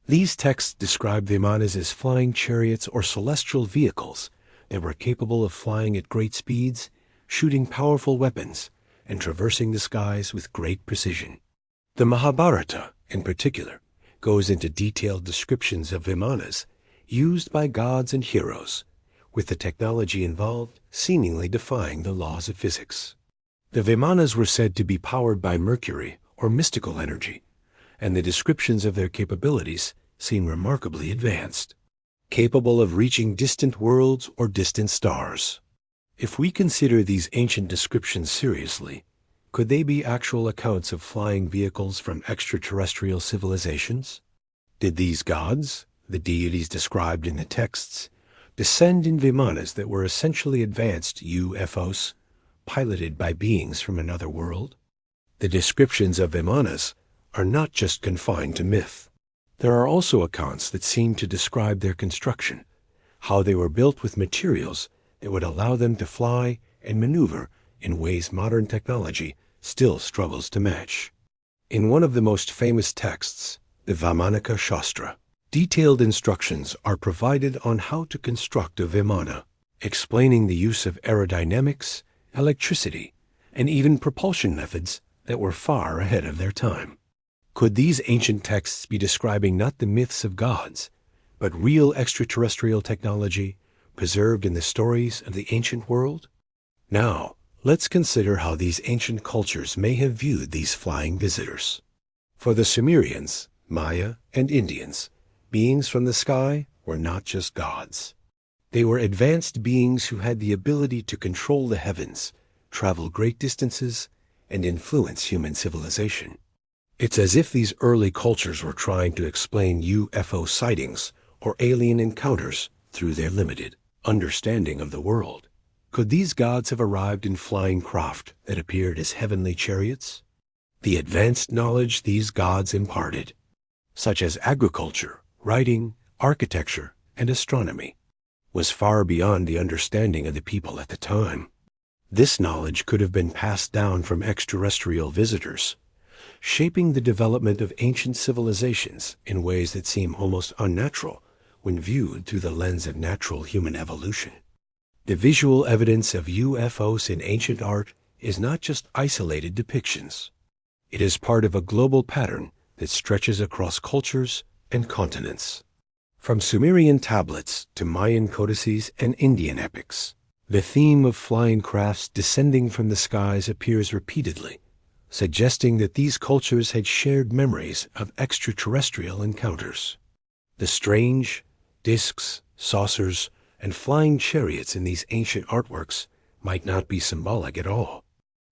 These texts describe Vimanas as flying chariots or celestial vehicles that were capable of flying at great speeds, shooting powerful weapons and traversing the skies with great precision. The Mahabharata, in particular, goes into detailed descriptions of vimanas used by gods and heroes, with the technology involved seemingly defying the laws of physics. The vimanas were said to be powered by Mercury or mystical energy, and the descriptions of their capabilities seem remarkably advanced, capable of reaching distant worlds or distant stars. If we consider these ancient descriptions seriously, could they be actual accounts of flying vehicles from extraterrestrial civilizations? Did these gods, the deities described in the texts, descend in vimanas that were essentially advanced UFOs, piloted by beings from another world? The descriptions of vimanas are not just confined to myth. There are also accounts that seem to describe their construction, how they were built with materials that would allow them to fly and maneuver in ways modern technology still struggles to match. In one of the most famous texts, the Vaimanika Shastra, detailed instructions are provided on how to construct a vimana, explaining the use of aerodynamics, electricity, and even propulsion methods that were far ahead of their time. Could these ancient texts be describing not the myths of gods, but real extraterrestrial technology preserved in the stories of the ancient world? Now, let's consider how these ancient cultures may have viewed these flying visitors. For the Sumerians, Maya, and Indians, beings from the sky were not just gods. They were advanced beings who had the ability to control the heavens, travel great distances, and influence human civilization. It's as if these early cultures were trying to explain UFO sightings or alien encounters through their limited understanding of the world. Could these gods have arrived in flying craft that appeared as heavenly chariots? The advanced knowledge these gods imparted, such as agriculture, writing, architecture, and astronomy, was far beyond the understanding of the people at the time. This knowledge could have been passed down from extraterrestrial visitors, shaping the development of ancient civilizations in ways that seem almost unnatural when viewed through the lens of natural human evolution. The visual evidence of UFOs in ancient art is not just isolated depictions. It is part of a global pattern that stretches across cultures and continents. From Sumerian tablets to Mayan codices and Indian epics, the theme of flying crafts descending from the skies appears repeatedly, suggesting that these cultures had shared memories of extraterrestrial encounters. The strange discs, saucers, and flying chariots in these ancient artworks might not be symbolic at all.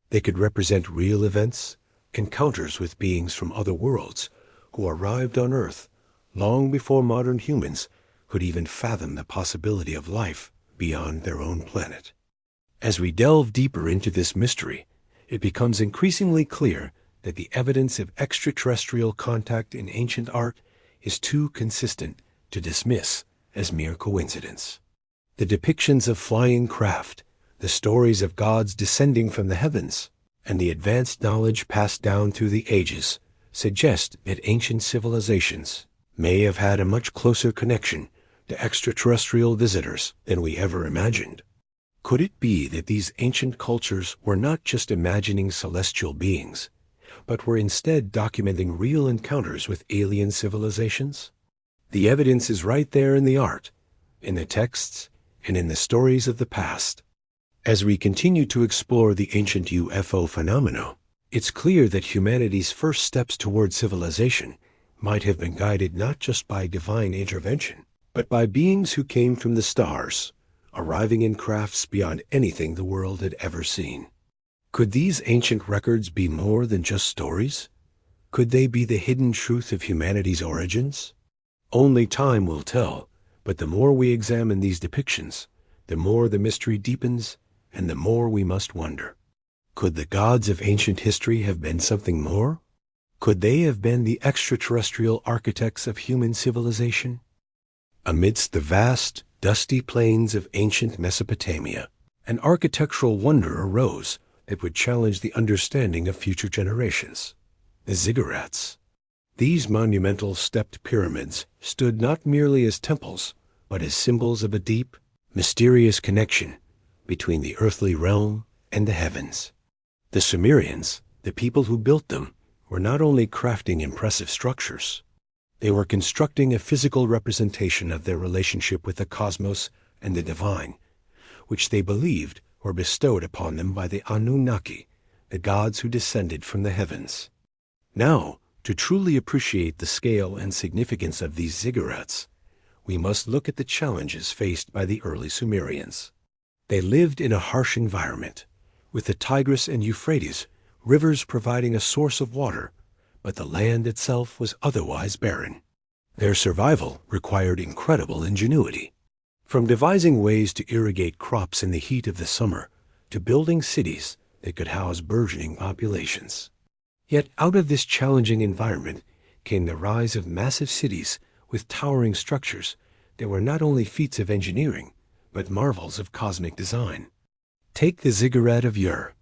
They could represent real events, encounters with beings from other worlds who arrived on Earth long before modern humans could even fathom the possibility of life beyond their own planet. As we delve deeper into this mystery, it becomes increasingly clear that the evidence of extraterrestrial contact in ancient art is too consistent to dismiss as mere coincidence. The depictions of flying craft, the stories of gods descending from the heavens, and the advanced knowledge passed down through the ages suggest that ancient civilizations may have had a much closer connection to extraterrestrial visitors than we ever imagined. Could it be that these ancient cultures were not just imagining celestial beings, but were instead documenting real encounters with alien civilizations? The evidence is right there in the art, in the texts, and in the stories of the past. As we continue to explore the ancient UFO phenomena, it's clear that humanity's first steps toward civilization might have been guided not just by divine intervention, but by beings who came from the stars, arriving in crafts beyond anything the world had ever seen. Could these ancient records be more than just stories? Could they be the hidden truth of humanity's origins? Only time will tell, but the more we examine these depictions, the more the mystery deepens and the more we must wonder. Could the gods of ancient history have been something more? Could they have been the extraterrestrial architects of human civilization? Amidst the vast, dusty plains of ancient Mesopotamia, an architectural wonder arose that would challenge the understanding of future generations: the ziggurats. These monumental stepped pyramids stood not merely as temples, but as symbols of a deep, mysterious connection between the earthly realm and the heavens. The Sumerians, the people who built them, were not only crafting impressive structures, they were constructing a physical representation of their relationship with the cosmos and the divine, which they believed were bestowed upon them by the Anunnaki, the gods who descended from the heavens. Now, to truly appreciate the scale and significance of these ziggurats, we must look at the challenges faced by the early Sumerians. They lived in a harsh environment, with the Tigris and Euphrates rivers providing a source of water, but the land itself was otherwise barren. Their survival required incredible ingenuity. From devising ways to irrigate crops in the heat of the summer to building cities that could house burgeoning populations. Yet out of this challenging environment came the rise of massive cities with towering structures that were not only feats of engineering, but marvels of cosmic design. Take the ziggurat of Ur,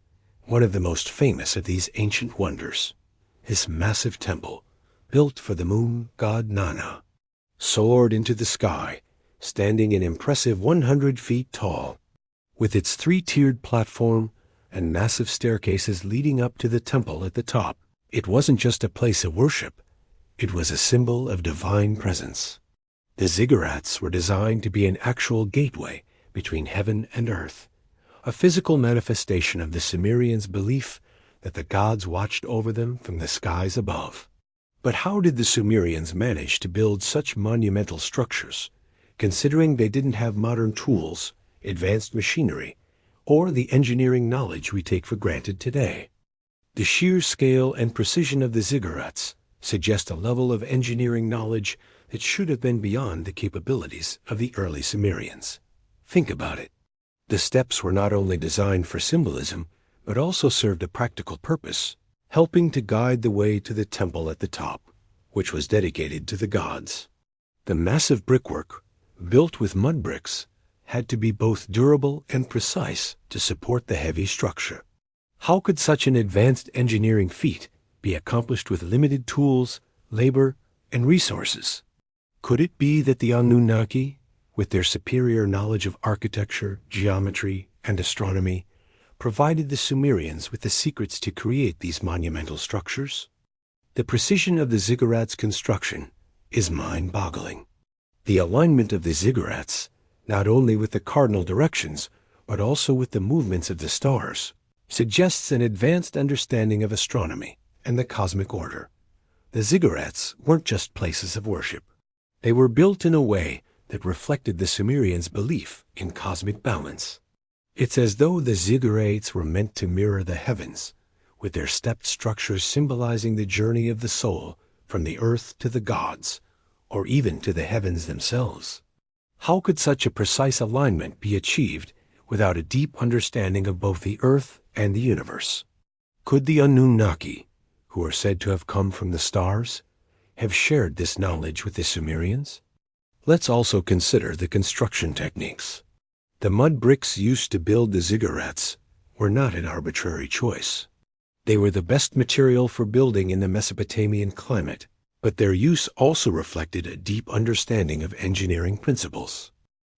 one of the most famous of these ancient wonders. His massive temple, built for the moon god Nana, soared into the sky, standing an impressive 100 feet tall. With its three-tiered platform and massive staircases leading up to the temple at the top, it wasn't just a place of worship, it was a symbol of divine presence. The ziggurats were designed to be an actual gateway between heaven and earth, a physical manifestation of the Sumerians' belief that the gods watched over them from the skies above. But how did the Sumerians manage to build such monumental structures, considering they didn't have modern tools, advanced machinery, or the engineering knowledge we take for granted today? The sheer scale and precision of the ziggurats suggest a level of engineering knowledge that should have been beyond the capabilities of the early Sumerians. Think about it. The steps were not only designed for symbolism, but also served a practical purpose, helping to guide the way to the temple at the top, which was dedicated to the gods. The massive brickwork, built with mud bricks, had to be both durable and precise to support the heavy structure. How could such an advanced engineering feat be accomplished with limited tools, labor, and resources? Could it be that the Anunnaki, with their superior knowledge of architecture, geometry, and astronomy, provided the Sumerians with the secrets to create these monumental structures? The precision of the ziggurat's construction is mind-boggling. The alignment of the ziggurats, not only with the cardinal directions, but also with the movements of the stars, suggests an advanced understanding of astronomy and the cosmic order. The ziggurats weren't just places of worship. They were built in a way that reflected the Sumerians' belief in cosmic balance. It's as though the ziggurats were meant to mirror the heavens, with their stepped structures symbolizing the journey of the soul from the earth to the gods, or even to the heavens themselves. How could such a precise alignment be achieved without a deep understanding of both the earth and the universe? Could the Anunnaki, who are said to have come from the stars, have shared this knowledge with the Sumerians? Let's also consider the construction techniques. The mud bricks used to build the ziggurats were not an arbitrary choice. They were the best material for building in the Mesopotamian climate, but their use also reflected a deep understanding of engineering principles.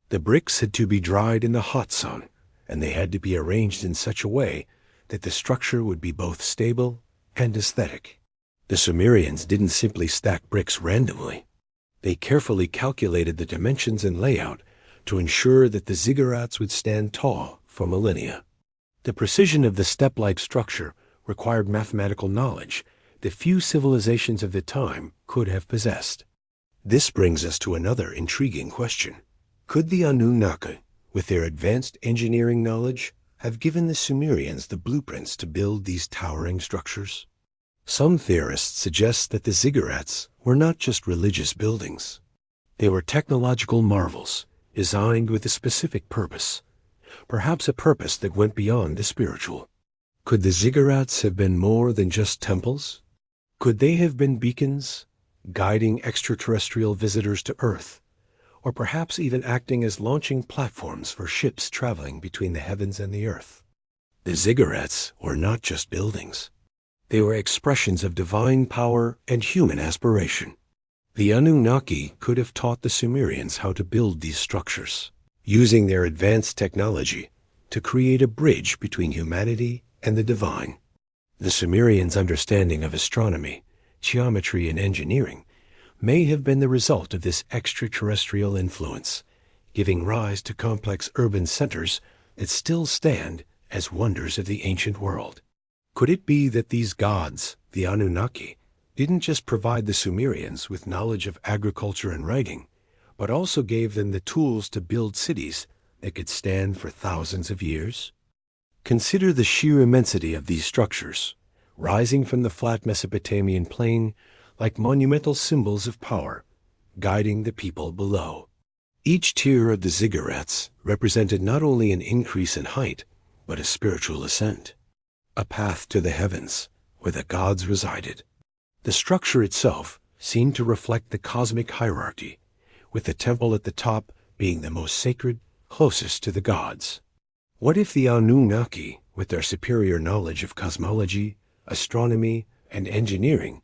The bricks had to be dried in the hot sun, and they had to be arranged in such a way that the structure would be both stable and aesthetic. The Sumerians didn't simply stack bricks randomly. They carefully calculated the dimensions and layout to ensure that the ziggurats would stand tall for millennia. The precision of the step-like structure required mathematical knowledge that few civilizations of the time could have possessed. This brings us to another intriguing question. Could the Anunnaki, with their advanced engineering knowledge, have given the Sumerians the blueprints to build these towering structures? Some theorists suggest that the ziggurats were not just religious buildings. They were technological marvels, designed with a specific purpose, perhaps a purpose that went beyond the spiritual. Could the ziggurats have been more than just temples? Could they have been beacons, guiding extraterrestrial visitors to Earth, or perhaps even acting as launching platforms for ships traveling between the heavens and the earth? The ziggurats were not just buildings. They were expressions of divine power and human aspiration. The Anunnaki could have taught the Sumerians how to build these structures. Using their advanced technology, to create a bridge between humanity and the divine. The Sumerians' understanding of astronomy, geometry, and engineering may have been the result of this extraterrestrial influence, giving rise to complex urban centers that still stand as wonders of the ancient world. Could it be that these gods, the Anunnaki, didn't just provide the Sumerians with knowledge of agriculture and writing, but also gave them the tools to build cities that could stand for thousands of years? Consider the sheer immensity of these structures, rising from the flat Mesopotamian plain like monumental symbols of power, guiding the people below. Each tier of the ziggurats represented not only an increase in height, but a spiritual ascent, a path to the heavens where the gods resided. The structure itself seemed to reflect the cosmic hierarchy, with the temple at the top being the most sacred, closest to the gods. What if the Anunnaki, with their superior knowledge of cosmology, astronomy, and engineering,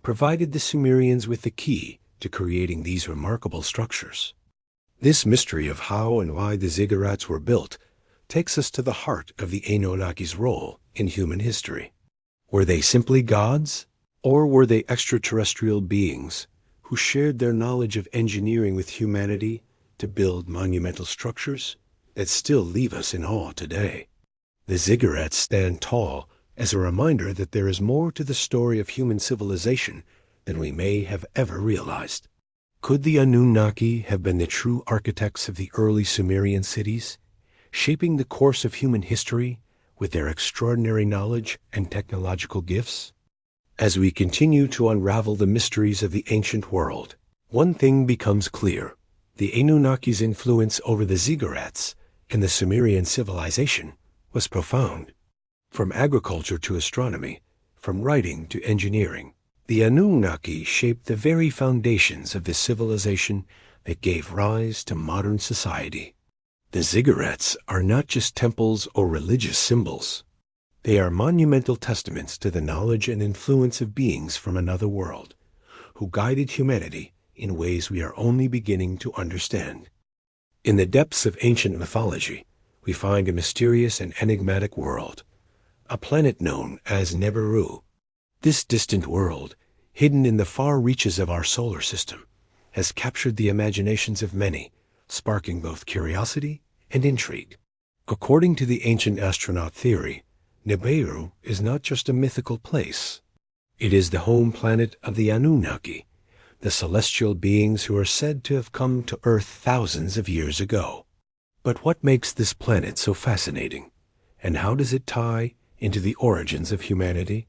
provided the Sumerians with the key to creating these remarkable structures? This mystery of how and why the ziggurats were built takes us to the heart of the Anunnaki's role in human history. Were they simply gods, or were they extraterrestrial beings who shared their knowledge of engineering with humanity to build monumental structures that still leave us in awe today? The ziggurats stand tall as a reminder that there is more to the story of human civilization than we may have ever realized. Could the Anunnaki have been the true architects of the early Sumerian cities, shaping the course of human history with their extraordinary knowledge and technological gifts? As we continue to unravel the mysteries of the ancient world, one thing becomes clear: the Anunnaki's influence over the ziggurats and the Sumerian civilization was profound. From agriculture to astronomy, from writing to engineering, the Anunnaki shaped the very foundations of the civilization that gave rise to modern society. The ziggurats are not just temples or religious symbols. They are monumental testaments to the knowledge and influence of beings from another world, who guided humanity in ways we are only beginning to understand. In the depths of ancient mythology, we find a mysterious and enigmatic world, a planet known as Nibiru. This distant world, hidden in the far reaches of our solar system, has captured the imaginations of many, sparking both curiosity and intrigue. According to the Ancient Astronaut Theory, Nibiru is not just a mythical place. It is the home planet of the Anunnaki, the celestial beings who are said to have come to Earth thousands of years ago. But what makes this planet so fascinating, and how does it tie into the origins of humanity?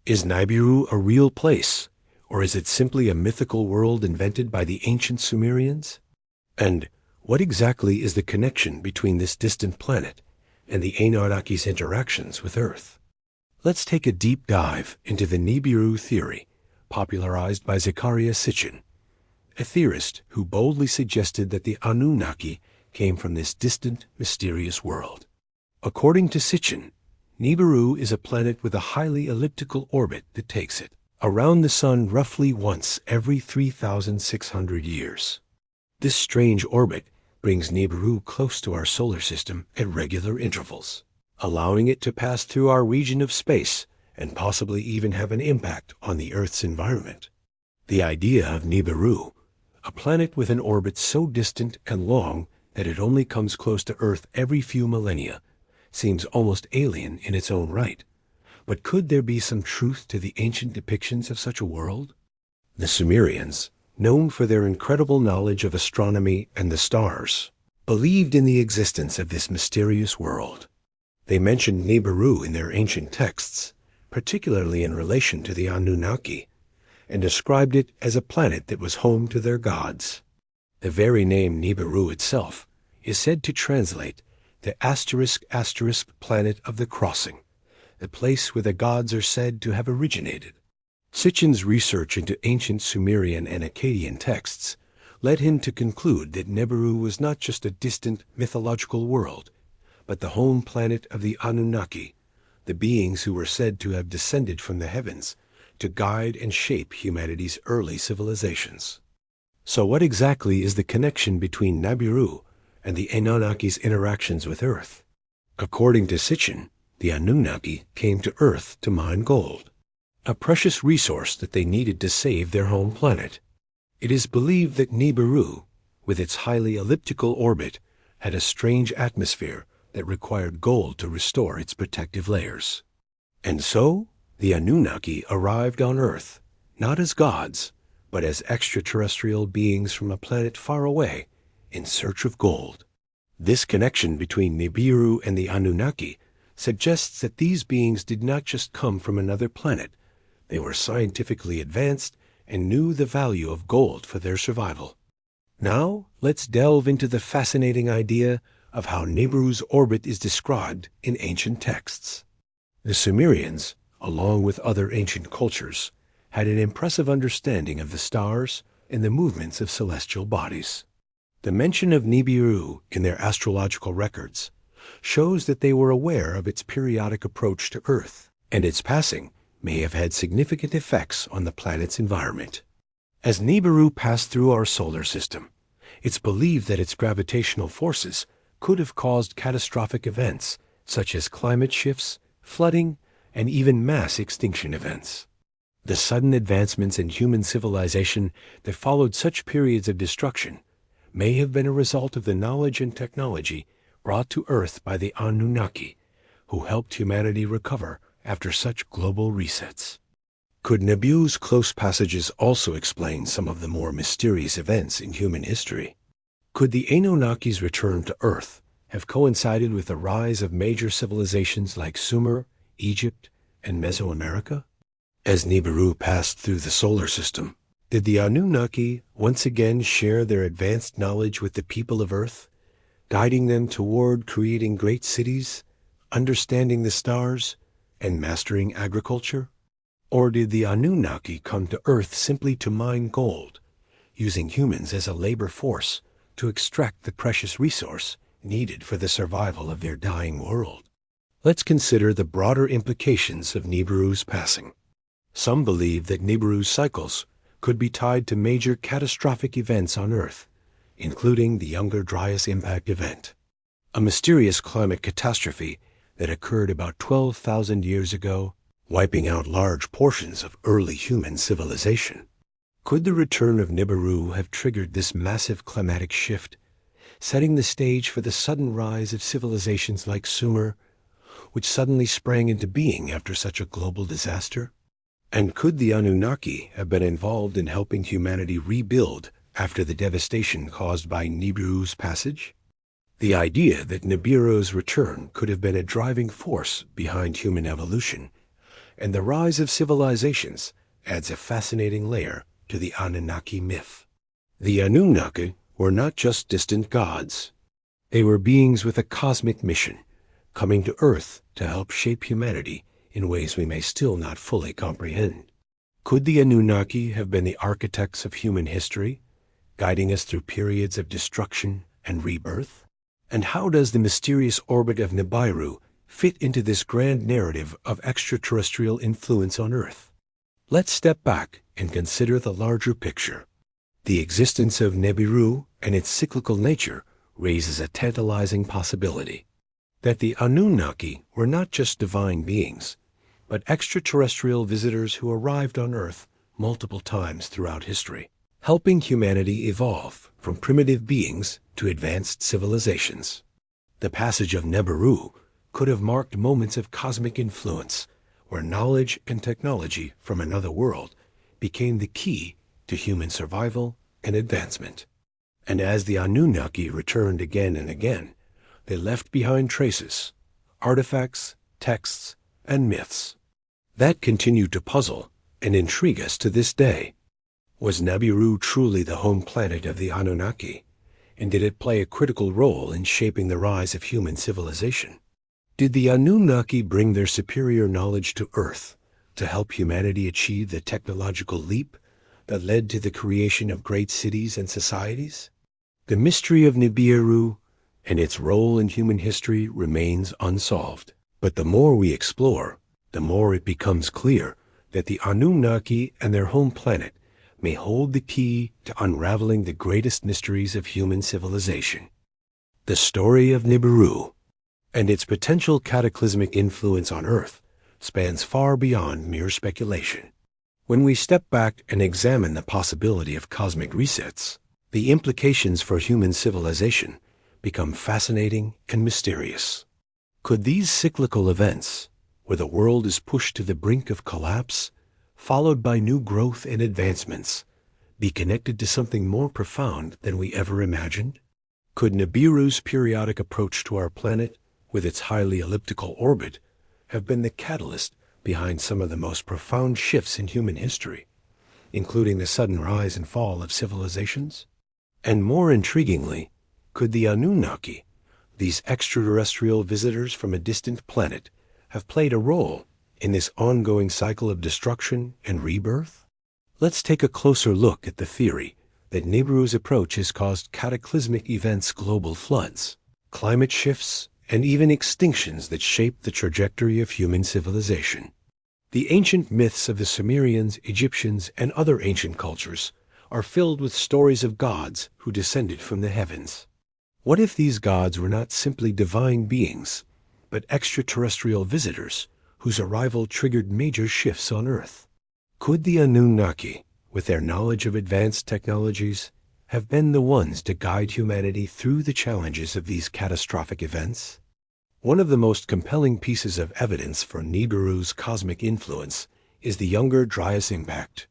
Is Nibiru a real place, or is it simply a mythical world invented by the ancient Sumerians? And what exactly is the connection between this distant planet and the Anunnaki's interactions with Earth? Let's take a deep dive into the Nibiru theory, popularized by Zecharia Sitchin, a theorist who boldly suggested that the Anunnaki came from this distant, mysterious world. According to Sitchin, Nibiru is a planet with a highly elliptical orbit that takes it around the Sun roughly once every 3,600 years. This strange orbit brings Nibiru close to our solar system at regular intervals, allowing it to pass through our region of space and possibly even have an impact on the Earth's environment. The idea of Nibiru, a planet with an orbit so distant and long that it only comes close to Earth every few millennia, seems almost alien in its own right. But could there be some truth to the ancient depictions of such a world? The Sumerians, known for their incredible knowledge of astronomy and the stars, believed in the existence of this mysterious world. They mentioned Nibiru in their ancient texts, particularly in relation to the Anunnaki, and described it as a planet that was home to their gods. The very name Nibiru itself is said to translate the *** planet of the crossing, the place where the gods are said to have originated. Sitchin's research into ancient Sumerian and Akkadian texts led him to conclude that Nibiru was not just a distant mythological world, but the home planet of the Anunnaki, the beings who were said to have descended from the heavens to guide and shape humanity's early civilizations. So what exactly is the connection between Nibiru and the Anunnaki's interactions with Earth? According to Sitchin, the Anunnaki came to Earth to mine gold, a precious resource that they needed to save their home planet. It is believed that Nibiru, with its highly elliptical orbit, had a strange atmosphere that required gold to restore its protective layers. And so, the Anunnaki arrived on Earth, not as gods, but as extraterrestrial beings from a planet far away, in search of gold. This connection between Nibiru and the Anunnaki suggests that these beings did not just come from another planet. They were scientifically advanced and knew the value of gold for their survival. Now, let's delve into the fascinating idea of how Nibiru's orbit is described in ancient texts. The Sumerians, along with other ancient cultures, had an impressive understanding of the stars and the movements of celestial bodies. The mention of Nibiru in their astrological records shows that they were aware of its periodic approach to Earth, and its passing may have had significant effects on the planet's environment. As Nibiru passed through our solar system, it's believed that its gravitational forces could have caused catastrophic events such as climate shifts, flooding, and even mass extinction events. The sudden advancements in human civilization that followed such periods of destruction may have been a result of the knowledge and technology brought to Earth by the Anunnaki, who helped humanity recover after such global resets. Could Nibiru's close passages also explain some of the more mysterious events in human history? Could the Anunnaki's return to Earth have coincided with the rise of major civilizations like Sumer, Egypt, and Mesoamerica? As Nibiru passed through the solar system, did the Anunnaki once again share their advanced knowledge with the people of Earth, guiding them toward creating great cities, understanding the stars, and mastering agriculture? Or did the Anunnaki come to Earth simply to mine gold, using humans as a labor force to extract the precious resource needed for the survival of their dying world? Let's consider the broader implications of Nibiru's passing. Some believe that Nibiru's cycles could be tied to major catastrophic events on Earth, including the Younger Dryas Impact event, a mysterious climate catastrophe that occurred about 12,000 years ago, wiping out large portions of early human civilization. Could the return of Nibiru have triggered this massive climatic shift, setting the stage for the sudden rise of civilizations like Sumer, which suddenly sprang into being after such a global disaster? And could the Anunnaki have been involved in helping humanity rebuild after the devastation caused by Nibiru's passage? The idea that Nibiru's return could have been a driving force behind human evolution and the rise of civilizations adds a fascinating layer to the Anunnaki myth. The Anunnaki were not just distant gods. They were beings with a cosmic mission, coming to Earth to help shape humanity in ways we may still not fully comprehend. Could the Anunnaki have been the architects of human history, guiding us through periods of destruction and rebirth? And how does the mysterious orbit of Nibiru fit into this grand narrative of extraterrestrial influence on Earth? Let's step back and consider the larger picture. The existence of Nibiru and its cyclical nature raises a tantalizing possibility that the Anunnaki were not just divine beings, but extraterrestrial visitors who arrived on Earth multiple times throughout history, helping humanity evolve from primitive beings to advanced civilizations. The passage of Nibiru could have marked moments of cosmic influence, where knowledge and technology from another world became the key to human survival and advancement. And as the Anunnaki returned again and again, they left behind traces, artifacts, texts, and myths that continue to puzzle and intrigue us to this day. Was Nibiru truly the home planet of the Anunnaki, and did it play a critical role in shaping the rise of human civilization? Did the Anunnaki bring their superior knowledge to Earth to help humanity achieve the technological leap that led to the creation of great cities and societies? The mystery of Nibiru and its role in human history remains unsolved. But the more we explore, the more it becomes clear that the Anunnaki and their home planet may hold the key to unraveling the greatest mysteries of human civilization. The story of Nibiru, and its potential cataclysmic influence on Earth spans far beyond mere speculation. When we step back and examine the possibility of cosmic resets, the implications for human civilization become fascinating and mysterious. Could these cyclical events, where the world is pushed to the brink of collapse, followed by new growth and advancements, be connected to something more profound than we ever imagined? Could Nibiru's periodic approach to our planet, with its highly elliptical orbit, have been the catalyst behind some of the most profound shifts in human history, including the sudden rise and fall of civilizations? And more intriguingly, could the Anunnaki, these extraterrestrial visitors from a distant planet, have played a role in this ongoing cycle of destruction and rebirth? Let's take a closer look at the theory that Nibiru's approach has caused cataclysmic events, global floods, climate shifts, and even extinctions that shape the trajectory of human civilization. The ancient myths of the Sumerians, Egyptians, and other ancient cultures are filled with stories of gods who descended from the heavens. What if these gods were not simply divine beings, but extraterrestrial visitors whose arrival triggered major shifts on Earth? Could the Anunnaki, with their knowledge of advanced technologies, have been the ones to guide humanity through the challenges of these catastrophic events? One of the most compelling pieces of evidence for Nibiru's cosmic influence is the Younger Dryas impact.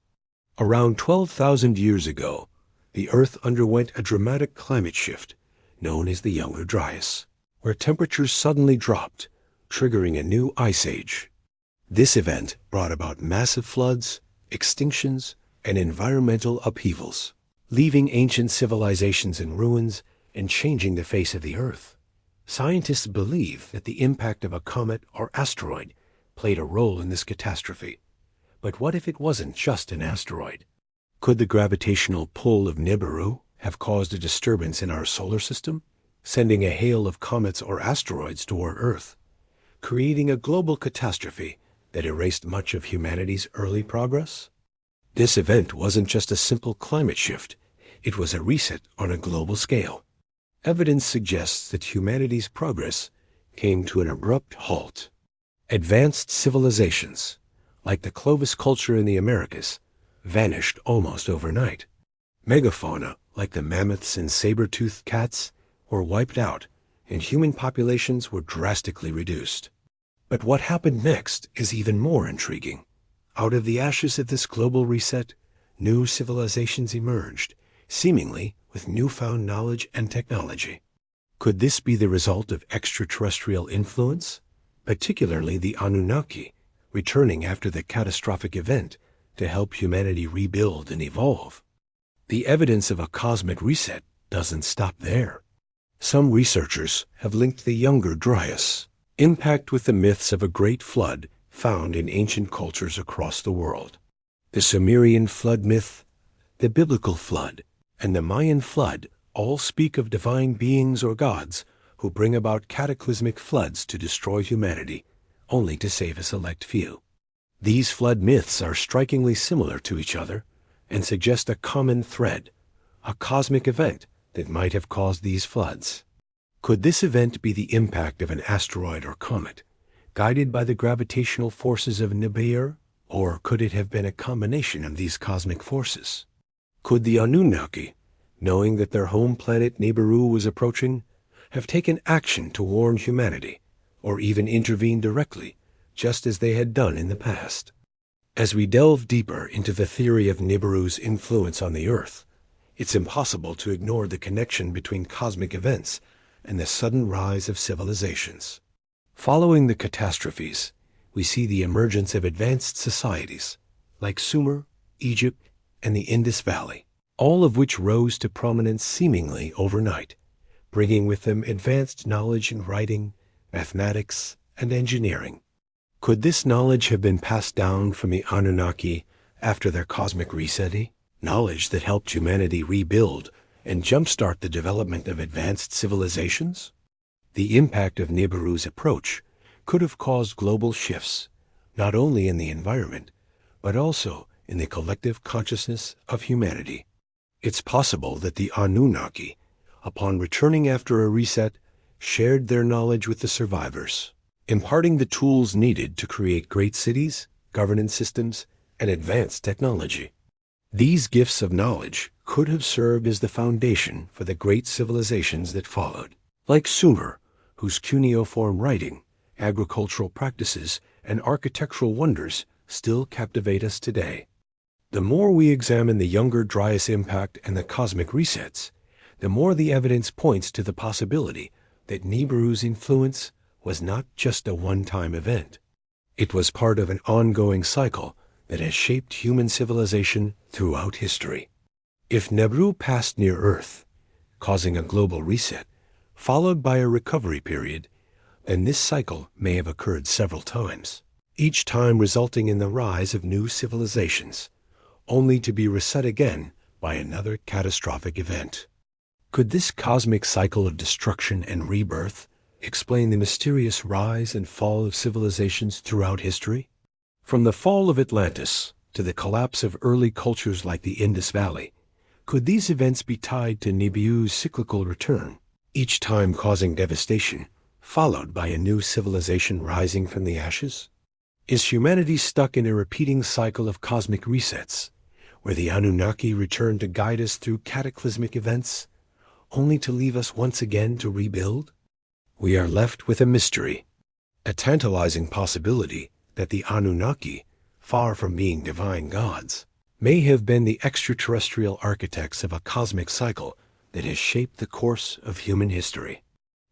Around 12,000 years ago, the Earth underwent a dramatic climate shift known as the Younger Dryas, where temperatures suddenly dropped, triggering a new ice age. This event brought about massive floods, extinctions, and environmental upheavals, leaving ancient civilizations in ruins and changing the face of the Earth. Scientists believe that the impact of a comet or asteroid played a role in this catastrophe. But what if it wasn't just an asteroid? Could the gravitational pull of Nibiru have caused a disturbance in our solar system, sending a hail of comets or asteroids toward Earth, creating a global catastrophe that erased much of humanity's early progress? This event wasn't just a simple climate shift, it was a reset on a global scale. Evidence suggests that humanity's progress came to an abrupt halt. Advanced civilizations, like the Clovis culture in the Americas, vanished almost overnight. Megafauna, like the mammoths and saber-toothed cats, were wiped out, and human populations were drastically reduced. But what happened next is even more intriguing. Out of the ashes of this global reset, new civilizations emerged, seemingly with newfound knowledge and technology. Could this be the result of extraterrestrial influence, particularly the Anunnaki, returning after the catastrophic event to help humanity rebuild and evolve? The evidence of a cosmic reset doesn't stop there. Some researchers have linked the Younger Dryas impact with the myths of a great flood found in ancient cultures across the world. The Sumerian flood myth, the biblical flood, and the Mayan flood all speak of divine beings or gods who bring about cataclysmic floods to destroy humanity, only to save a select few. These flood myths are strikingly similar to each other and suggest a common thread, a cosmic event that might have caused these floods. Could this event be the impact of an asteroid or comet, guided by the gravitational forces of Nibiru, or could it have been a combination of these cosmic forces? Could the Anunnaki, knowing that their home planet Nibiru was approaching, have taken action to warn humanity, or even intervene directly, just as they had done in the past? As we delve deeper into the theory of Nibiru's influence on the Earth, it's impossible to ignore the connection between cosmic events and the sudden rise of civilizations. Following the catastrophes, we see the emergence of advanced societies like Sumer, Egypt, and the Indus Valley, all of which rose to prominence seemingly overnight, bringing with them advanced knowledge in writing, mathematics, and engineering. Could this knowledge have been passed down from the Anunnaki after their cosmic resetting? Knowledge that helped humanity rebuild and jumpstart the development of advanced civilizations? The impact of Nibiru's approach could have caused global shifts, not only in the environment, but also in the collective consciousness of humanity. It's possible that the Anunnaki, upon returning after a reset, shared their knowledge with the survivors, imparting the tools needed to create great cities, governance systems, and advanced technology. These gifts of knowledge could have served as the foundation for the great civilizations that followed, like Sumer, whose cuneiform writing, agricultural practices, and architectural wonders still captivate us today. The more we examine the Younger Dryas impact and the cosmic resets, the more the evidence points to the possibility that Nibiru's influence was not just a one-time event. It was part of an ongoing cycle that has shaped human civilization throughout history. If Nibiru passed near Earth, causing a global reset, followed by a recovery period, then this cycle may have occurred several times, each time resulting in the rise of new civilizations, only to be reset again by another catastrophic event. Could this cosmic cycle of destruction and rebirth explain the mysterious rise and fall of civilizations throughout history? From the fall of Atlantis to the collapse of early cultures like the Indus Valley, could these events be tied to Nibiru's cyclical return, each time causing devastation, followed by a new civilization rising from the ashes? Is humanity stuck in a repeating cycle of cosmic resets, where the Anunnaki return to guide us through cataclysmic events, only to leave us once again to rebuild? We are left with a mystery, a tantalizing possibility that the Anunnaki, far from being divine gods, may have been the extraterrestrial architects of a cosmic cycle that has shaped the course of human history.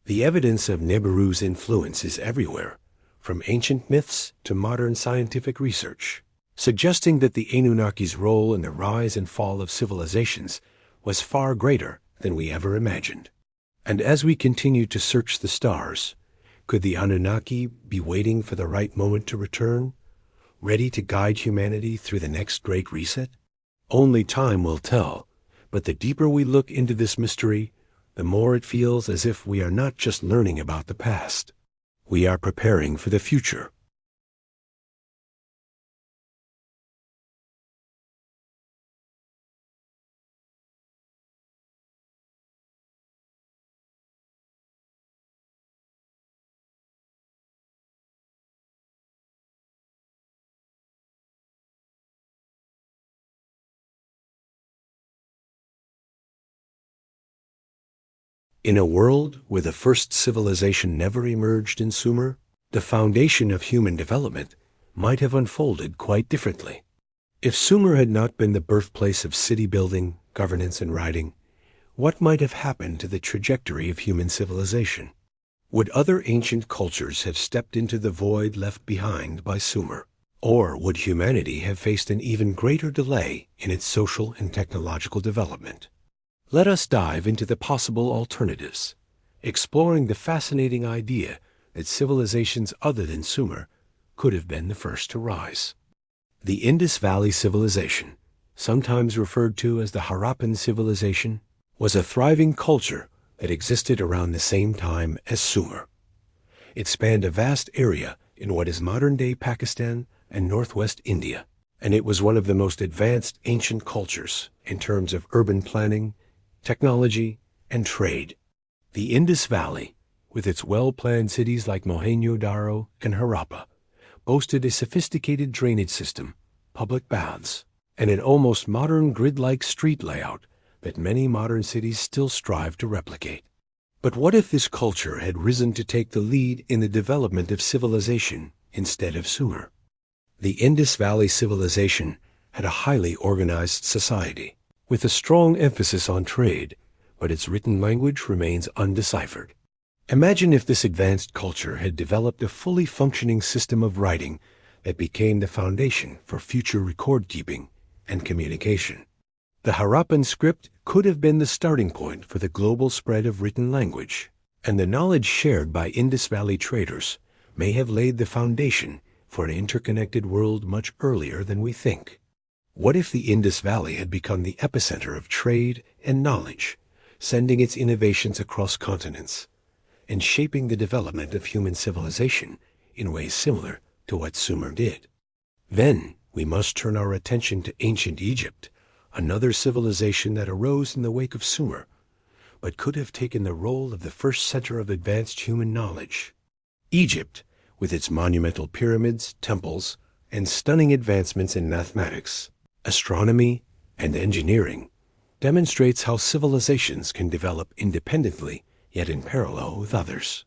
The evidence of Nibiru's influence is everywhere, from ancient myths to modern scientific research, suggesting that the Anunnaki's role in the rise and fall of civilizations was far greater than we ever imagined. And as we continue to search the stars, could the Anunnaki be waiting for the right moment to return, ready to guide humanity through the next great reset? Only time will tell, but the deeper we look into this mystery, the more it feels as if we are not just learning about the past. We are preparing for the future. In a world where the first civilization never emerged in Sumer, the foundation of human development might have unfolded quite differently. If Sumer had not been the birthplace of city building, governance, and writing, what might have happened to the trajectory of human civilization? Would other ancient cultures have stepped into the void left behind by Sumer? Or would humanity have faced an even greater delay in its social and technological development? Let us dive into the possible alternatives, exploring the fascinating idea that civilizations other than Sumer could have been the first to rise. The Indus Valley Civilization, sometimes referred to as the Harappan Civilization, was a thriving culture that existed around the same time as Sumer. It spanned a vast area in what is modern-day Pakistan and northwest India, and it was one of the most advanced ancient cultures in terms of urban planning, technology, and trade. The Indus Valley, with its well-planned cities like Mohenjo-daro and Harappa, boasted a sophisticated drainage system, public baths, and an almost modern grid-like street layout that many modern cities still strive to replicate. But what if this culture had risen to take the lead in the development of civilization instead of Sumer? The Indus Valley Civilization had a highly organized society, with a strong emphasis on trade, but its written language remains undeciphered. Imagine if this advanced culture had developed a fully functioning system of writing that became the foundation for future record-keeping and communication. The Harappan script could have been the starting point for the global spread of written language, and the knowledge shared by Indus Valley traders may have laid the foundation for an interconnected world much earlier than we think. What if the Indus Valley had become the epicenter of trade and knowledge, sending its innovations across continents, and shaping the development of human civilization in ways similar to what Sumer did? Then we must turn our attention to ancient Egypt, another civilization that arose in the wake of Sumer, but could have taken the role of the first center of advanced human knowledge. Egypt, with its monumental pyramids, temples, and stunning advancements in mathematics, astronomy, and engineering, demonstrates how civilizations can develop independently, yet in parallel with others.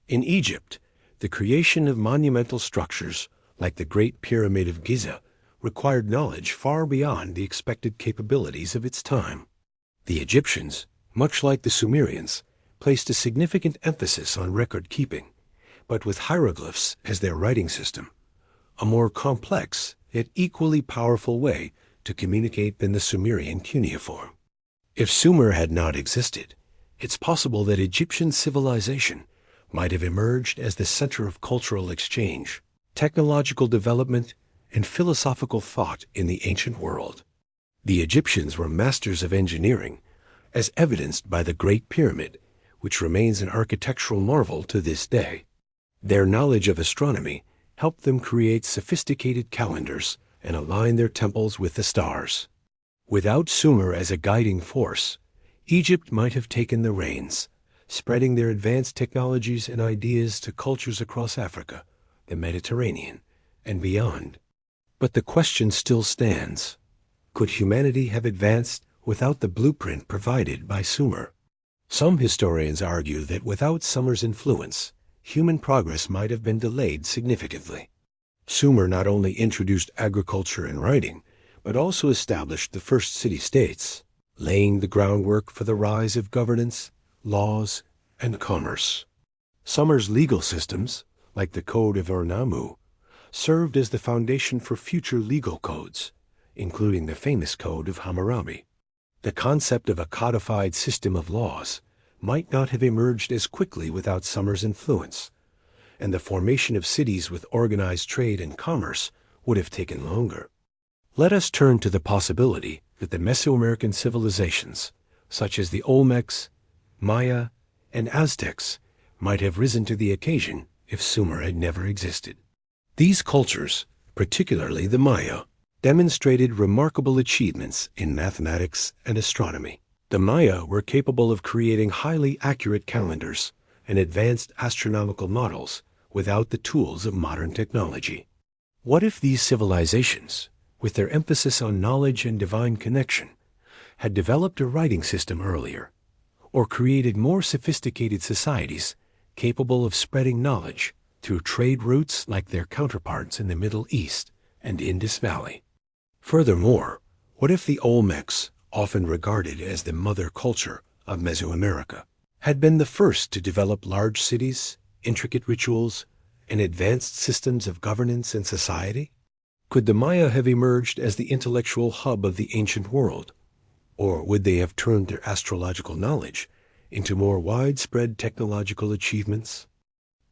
In Egypt, the creation of monumental structures like the Great Pyramid of Giza required knowledge far beyond the expected capabilities of its time. The Egyptians, much like the Sumerians, placed a significant emphasis on record-keeping, but with hieroglyphs as their writing system, a more complex yet equally powerful way to communicate than the Sumerian cuneiform. If Sumer had not existed, it's possible that Egyptian civilization might have emerged as the center of cultural exchange, technological development, and philosophical thought in the ancient world. The Egyptians were masters of engineering, as evidenced by the Great Pyramid, which remains an architectural marvel to this day. Their knowledge of astronomy helped them create sophisticated calendars and align their temples with the stars. Without Sumer as a guiding force, Egypt might have taken the reins, spreading their advanced technologies and ideas to cultures across Africa, the Mediterranean, and beyond. But the question still stands: could humanity have advanced without the blueprint provided by Sumer? Some historians argue that without Sumer's influence, human progress might have been delayed significantly. Sumer not only introduced agriculture and writing, but also established the first city-states, laying the groundwork for the rise of governance, laws, and commerce. Sumer's legal systems, like the Code of Ur-Nammu, served as the foundation for future legal codes, including the famous Code of Hammurabi. The concept of a codified system of laws might not have emerged as quickly without Sumer's influence, and the formation of cities with organized trade and commerce would have taken longer. Let us turn to the possibility that the Mesoamerican civilizations, such as the Olmecs, Maya, and Aztecs, might have risen to the occasion if Sumer had never existed. These cultures, particularly the Maya, demonstrated remarkable achievements in mathematics and astronomy. The Maya were capable of creating highly accurate calendars and advanced astronomical models without the tools of modern technology. What if these civilizations, with their emphasis on knowledge and divine connection, had developed a writing system earlier, or created more sophisticated societies capable of spreading knowledge through trade routes like their counterparts in the Middle East and Indus Valley? Furthermore, what if the Olmecs, often regarded as the mother culture of Mesoamerica, had been the first to develop large cities, intricate rituals, and advanced systems of governance and society? Could the Maya have emerged as the intellectual hub of the ancient world, or would they have turned their astrological knowledge into more widespread technological achievements?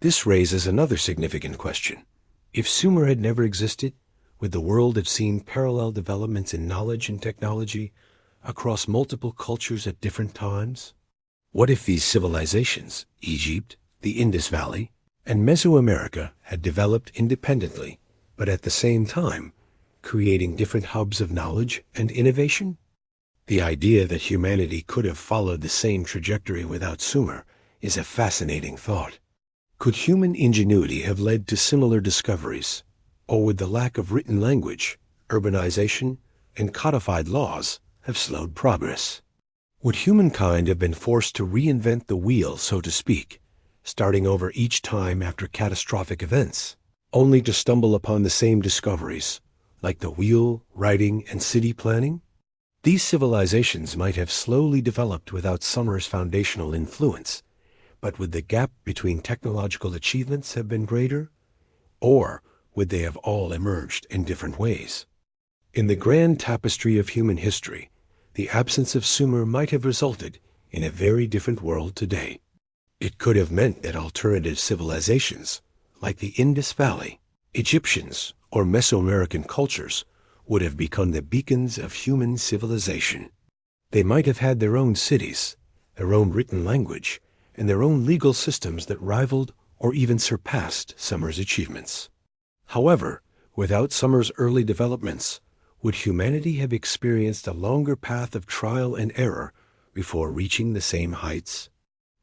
This raises another significant question. If Sumer had never existed, would the world have seen parallel developments in knowledge and technology across multiple cultures at different times? What if these civilizations, Egypt, the Indus Valley, and Mesoamerica, had developed independently, but at the same time, creating different hubs of knowledge and innovation? The idea that humanity could have followed the same trajectory without Sumer is a fascinating thought. Could human ingenuity have led to similar discoveries, or would the lack of written language, urbanization, and codified laws have slowed progress? Would humankind have been forced to reinvent the wheel, so to speak, starting over each time after catastrophic events, only to stumble upon the same discoveries, like the wheel, writing, and city planning? These civilizations might have slowly developed without Sumer's foundational influence, but would the gap between technological achievements have been greater? Or would they have all emerged in different ways? In the grand tapestry of human history, the absence of Sumer might have resulted in a very different world today. It could have meant that alternative civilizations, like the Indus Valley, Egyptians, or Mesoamerican cultures, would have become the beacons of human civilization. They might have had their own cities, their own written language, and their own legal systems that rivaled or even surpassed Sumer's achievements. However, without Sumer's early developments, would humanity have experienced a longer path of trial and error before reaching the same heights?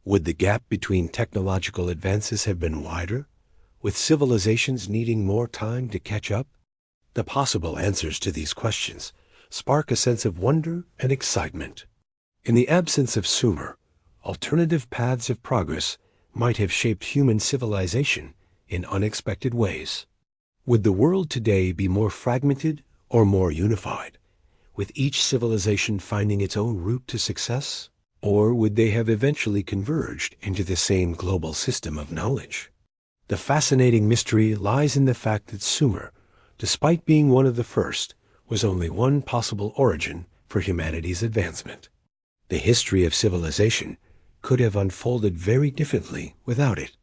Would the gap between technological advances have been wider, with civilizations needing more time to catch up? The possible answers to these questions spark a sense of wonder and excitement. In the absence of Sumer, alternative paths of progress might have shaped human civilization in unexpected ways. Would the world today be more fragmented or more unified, with each civilization finding its own route to success? Or would they have eventually converged into the same global system of knowledge? The fascinating mystery lies in the fact that Sumer, despite being one of the first, was only one possible origin for humanity's advancement. The history of civilization could have unfolded very differently without it.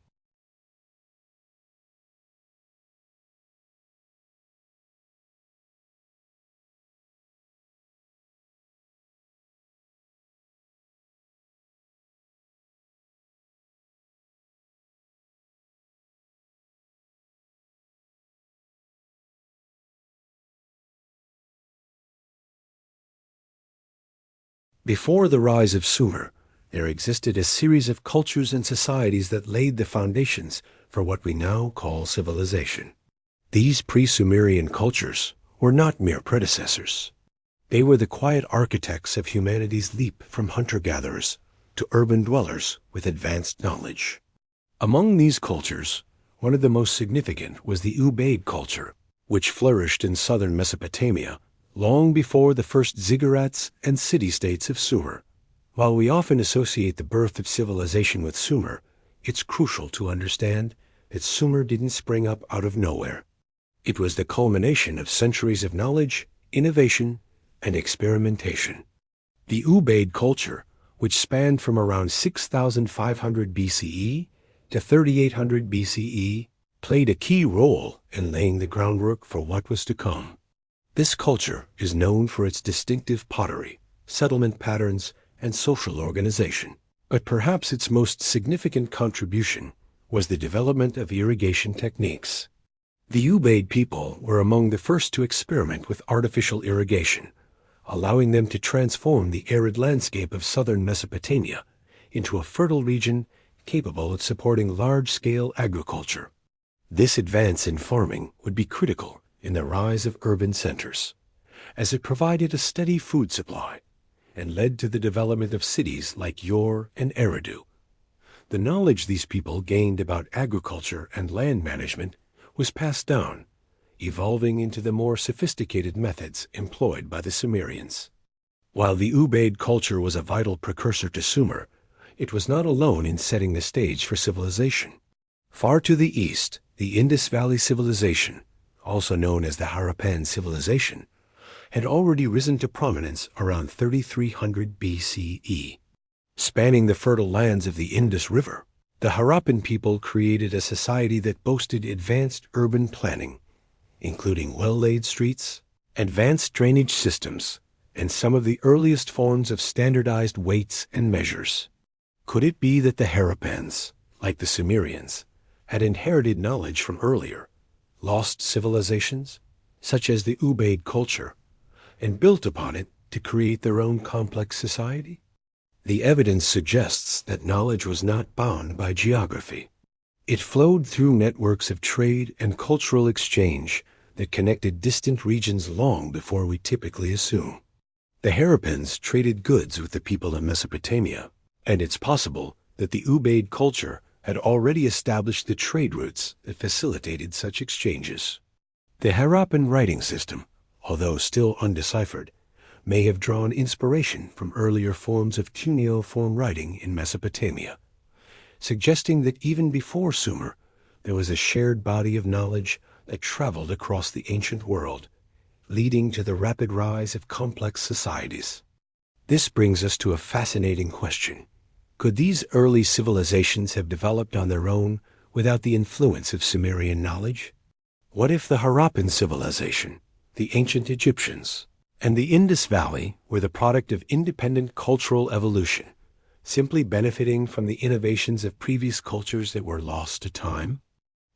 Before the rise of Sumer, there existed a series of cultures and societies that laid the foundations for what we now call civilization. These pre-Sumerian cultures were not mere predecessors. They were the quiet architects of humanity's leap from hunter-gatherers to urban dwellers with advanced knowledge. Among these cultures, one of the most significant was the Ubaid culture, which flourished in southern Mesopotamia long before the first ziggurats and city-states of Sumer. While we often associate the birth of civilization with Sumer, it's crucial to understand that Sumer didn't spring up out of nowhere. It was the culmination of centuries of knowledge, innovation, and experimentation. The Ubaid culture, which spanned from around 6,500 BCE to 3,800 BCE, played a key role in laying the groundwork for what was to come. This culture is known for its distinctive pottery, settlement patterns, and social organization. But perhaps its most significant contribution was the development of irrigation techniques. The Ubaid people were among the first to experiment with artificial irrigation, allowing them to transform the arid landscape of southern Mesopotamia into a fertile region capable of supporting large-scale agriculture. This advance in farming would be critical in the rise of urban centers, as it provided a steady food supply and led to the development of cities like Ur and Eridu. The knowledge these people gained about agriculture and land management was passed down, evolving into the more sophisticated methods employed by the Sumerians. While the Ubaid culture was a vital precursor to Sumer, it was not alone in setting the stage for civilization. Far to the east, the Indus Valley Civilization, also known as the Harappan Civilization, had already risen to prominence around 3300 BCE. Spanning the fertile lands of the Indus River, the Harappan people created a society that boasted advanced urban planning, including well-laid streets, advanced drainage systems, and some of the earliest forms of standardized weights and measures. Could it be that the Harappans, like the Sumerians, had inherited knowledge from earlier, lost civilizations, such as the Ubaid culture, and built upon it to create their own complex society? The evidence suggests that knowledge was not bound by geography. It flowed through networks of trade and cultural exchange that connected distant regions long before we typically assume. The Harappans traded goods with the people of Mesopotamia, and it's possible that the Ubaid culture had already established the trade routes that facilitated such exchanges. The Harappan writing system, although still undeciphered, may have drawn inspiration from earlier forms of cuneiform writing in Mesopotamia, suggesting that even before Sumer, there was a shared body of knowledge that traveled across the ancient world, leading to the rapid rise of complex societies. This brings us to a fascinating question. Could these early civilizations have developed on their own without the influence of Sumerian knowledge? What if the Harappan civilization, the ancient Egyptians, and the Indus Valley were the product of independent cultural evolution, simply benefiting from the innovations of previous cultures that were lost to time?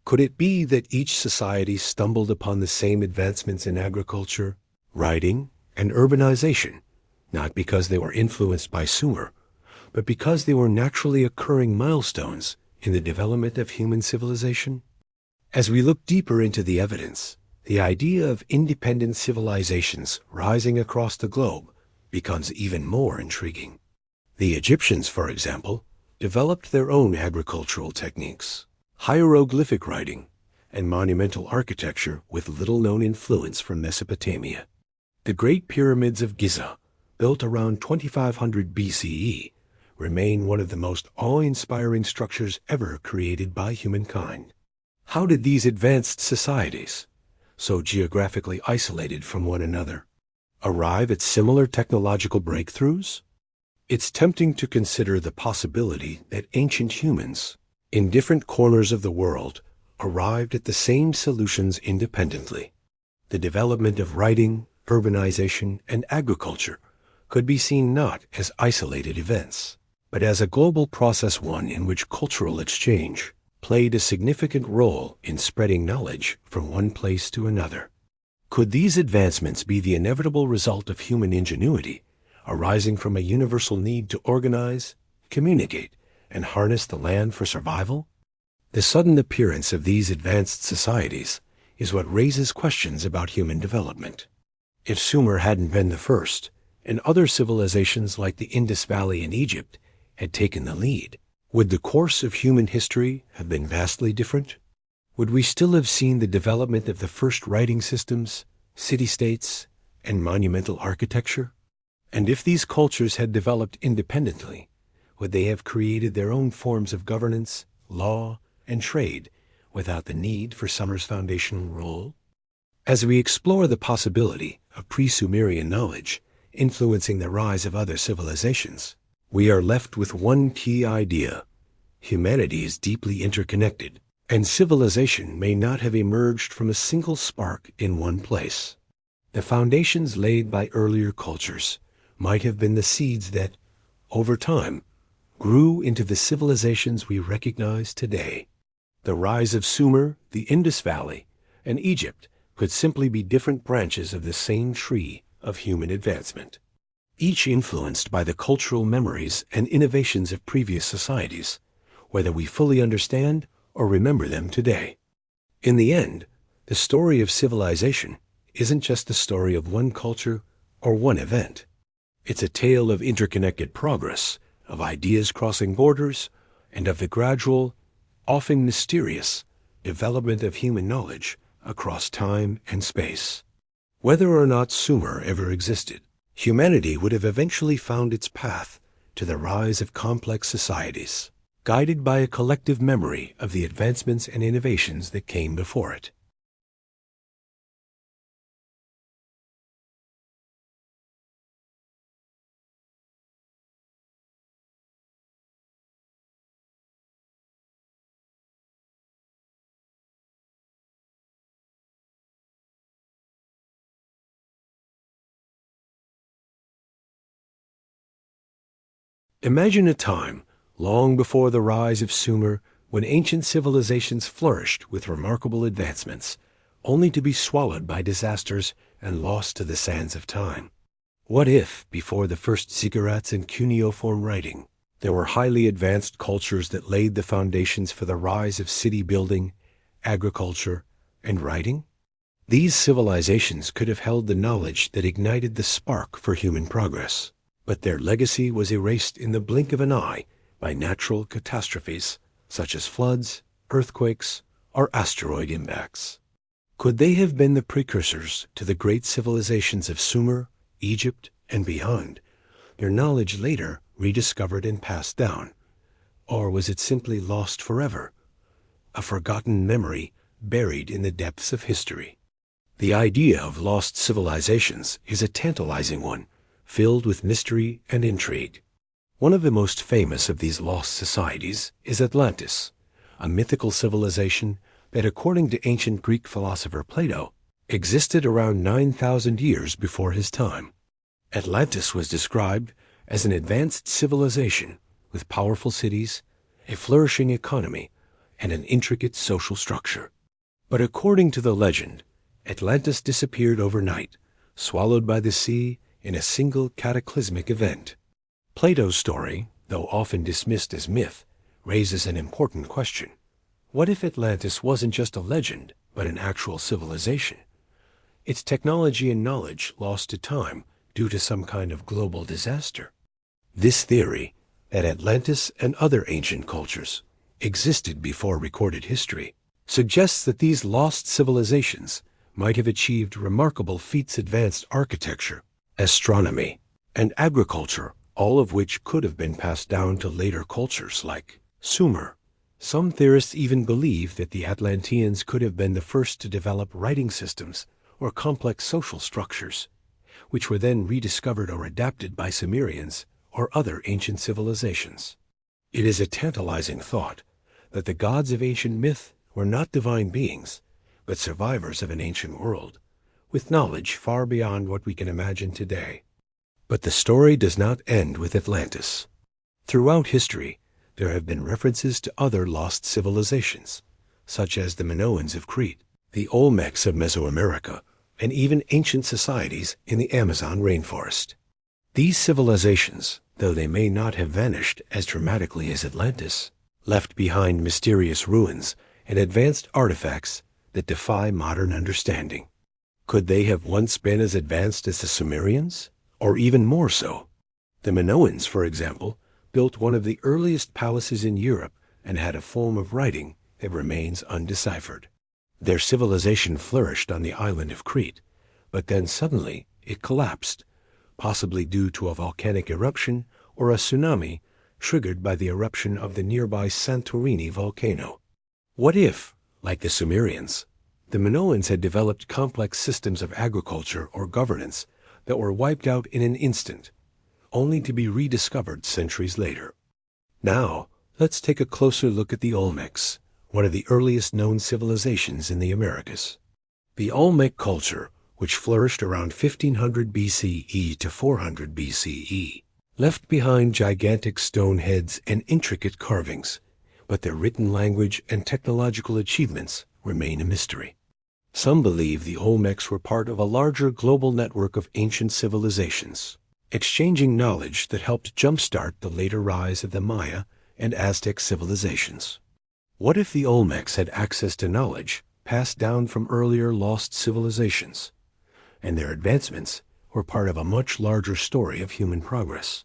Could it be that each society stumbled upon the same advancements in agriculture, writing, and urbanization, not because they were influenced by Sumer, but because they were naturally occurring milestones in the development of human civilization? As we look deeper into the evidence, the idea of independent civilizations rising across the globe becomes even more intriguing. The Egyptians, for example, developed their own agricultural techniques, hieroglyphic writing, and monumental architecture with little known influence from Mesopotamia. The Great Pyramids of Giza, built around 2500 BCE, remain one of the most awe-inspiring structures ever created by humankind. How did these advanced societies, so geographically isolated from one another, arrive at similar technological breakthroughs? It's tempting to consider the possibility that ancient humans, in different corners of the world, arrived at the same solutions independently. The development of writing, urbanization, and agriculture could be seen not as isolated events, but as a global process, one in which cultural exchange played a significant role in spreading knowledge from one place to another. Could these advancements be the inevitable result of human ingenuity, arising from a universal need to organize, communicate, and harness the land for survival? The sudden appearance of these advanced societies is what raises questions about human development. If Sumer hadn't been the first, and other civilizations like the Indus Valley in Egypt had taken the lead, would the course of human history have been vastly different? Would we still have seen the development of the first writing systems, city-states, and monumental architecture? And if these cultures had developed independently, would they have created their own forms of governance, law, and trade without the need for Sumer's foundational role? As we explore the possibility of pre-Sumerian knowledge influencing the rise of other civilizations, we are left with one key idea: humanity is deeply interconnected, and civilization may not have emerged from a single spark in one place. The foundations laid by earlier cultures might have been the seeds that, over time, grew into the civilizations we recognize today. The rise of Sumer, the Indus Valley, and Egypt could simply be different branches of the same tree of human advancement, each influenced by the cultural memories and innovations of previous societies, whether we fully understand or remember them today. In the end, the story of civilization isn't just the story of one culture or one event. It's a tale of interconnected progress, of ideas crossing borders, and of the gradual, often mysterious, development of human knowledge across time and space. Whether or not Sumer ever existed, humanity would have eventually found its path to the rise of complex societies, guided by a collective memory of the advancements and innovations that came before it. Imagine a time long before the rise of Sumer, when ancient civilizations flourished with remarkable advancements, only to be swallowed by disasters and lost to the sands of time. What if, before the first ziggurats and cuneiform writing, there were highly advanced cultures that laid the foundations for the rise of city building, agriculture, and writing? These civilizations could have held the knowledge that ignited the spark for human progress, but their legacy was erased in the blink of an eye by natural catastrophes such as floods, earthquakes, or asteroid impacts. Could they have been the precursors to the great civilizations of Sumer, Egypt, and beyond, their knowledge later rediscovered and passed down? Or was it simply lost forever, a forgotten memory buried in the depths of history? The idea of lost civilizations is a tantalizing one, filled with mystery and intrigue. One of the most famous of these lost societies is Atlantis, a mythical civilization that, according to ancient Greek philosopher Plato, existed around 9,000 years before his time. Atlantis was described as an advanced civilization with powerful cities, a flourishing economy, and an intricate social structure. But according to the legend, Atlantis disappeared overnight, swallowed by the sea in a single cataclysmic event. Plato's story, though often dismissed as myth, raises an important question. What if Atlantis wasn't just a legend, but an actual civilization? Its technology and knowledge lost to time due to some kind of global disaster. This theory, that Atlantis and other ancient cultures existed before recorded history, suggests that these lost civilizations might have achieved remarkable feats of advanced architecture, astronomy, and agriculture, all of which could have been passed down to later cultures like Sumer. Some theorists even believe that the Atlanteans could have been the first to develop writing systems or complex social structures, which were then rediscovered or adapted by Sumerians or other ancient civilizations. It is a tantalizing thought that the gods of ancient myth were not divine beings, but survivors of an ancient world, with knowledge far beyond what we can imagine today. But the story does not end with Atlantis. Throughout history, there have been references to other lost civilizations, such as the Minoans of Crete, the Olmecs of Mesoamerica, and even ancient societies in the Amazon rainforest. These civilizations, though they may not have vanished as dramatically as Atlantis, left behind mysterious ruins and advanced artifacts that defy modern understanding. Could they have once been as advanced as the Sumerians, or even more so? The Minoans, for example, built one of the earliest palaces in Europe and had a form of writing that remains undeciphered. Their civilization flourished on the island of Crete, but then suddenly it collapsed, possibly due to a volcanic eruption or a tsunami triggered by the eruption of the nearby Santorini volcano. What if, like the Sumerians, the Minoans had developed complex systems of agriculture or governance that were wiped out in an instant, only to be rediscovered centuries later? Now, let's take a closer look at the Olmecs, one of the earliest known civilizations in the Americas. The Olmec culture, which flourished around 1500 BCE to 400 BCE, left behind gigantic stone heads and intricate carvings, but their written language and technological achievements remain a mystery. Some believe the Olmecs were part of a larger global network of ancient civilizations, exchanging knowledge that helped jumpstart the later rise of the Maya and Aztec civilizations. What if the Olmecs had access to knowledge passed down from earlier lost civilizations, and their advancements were part of a much larger story of human progress?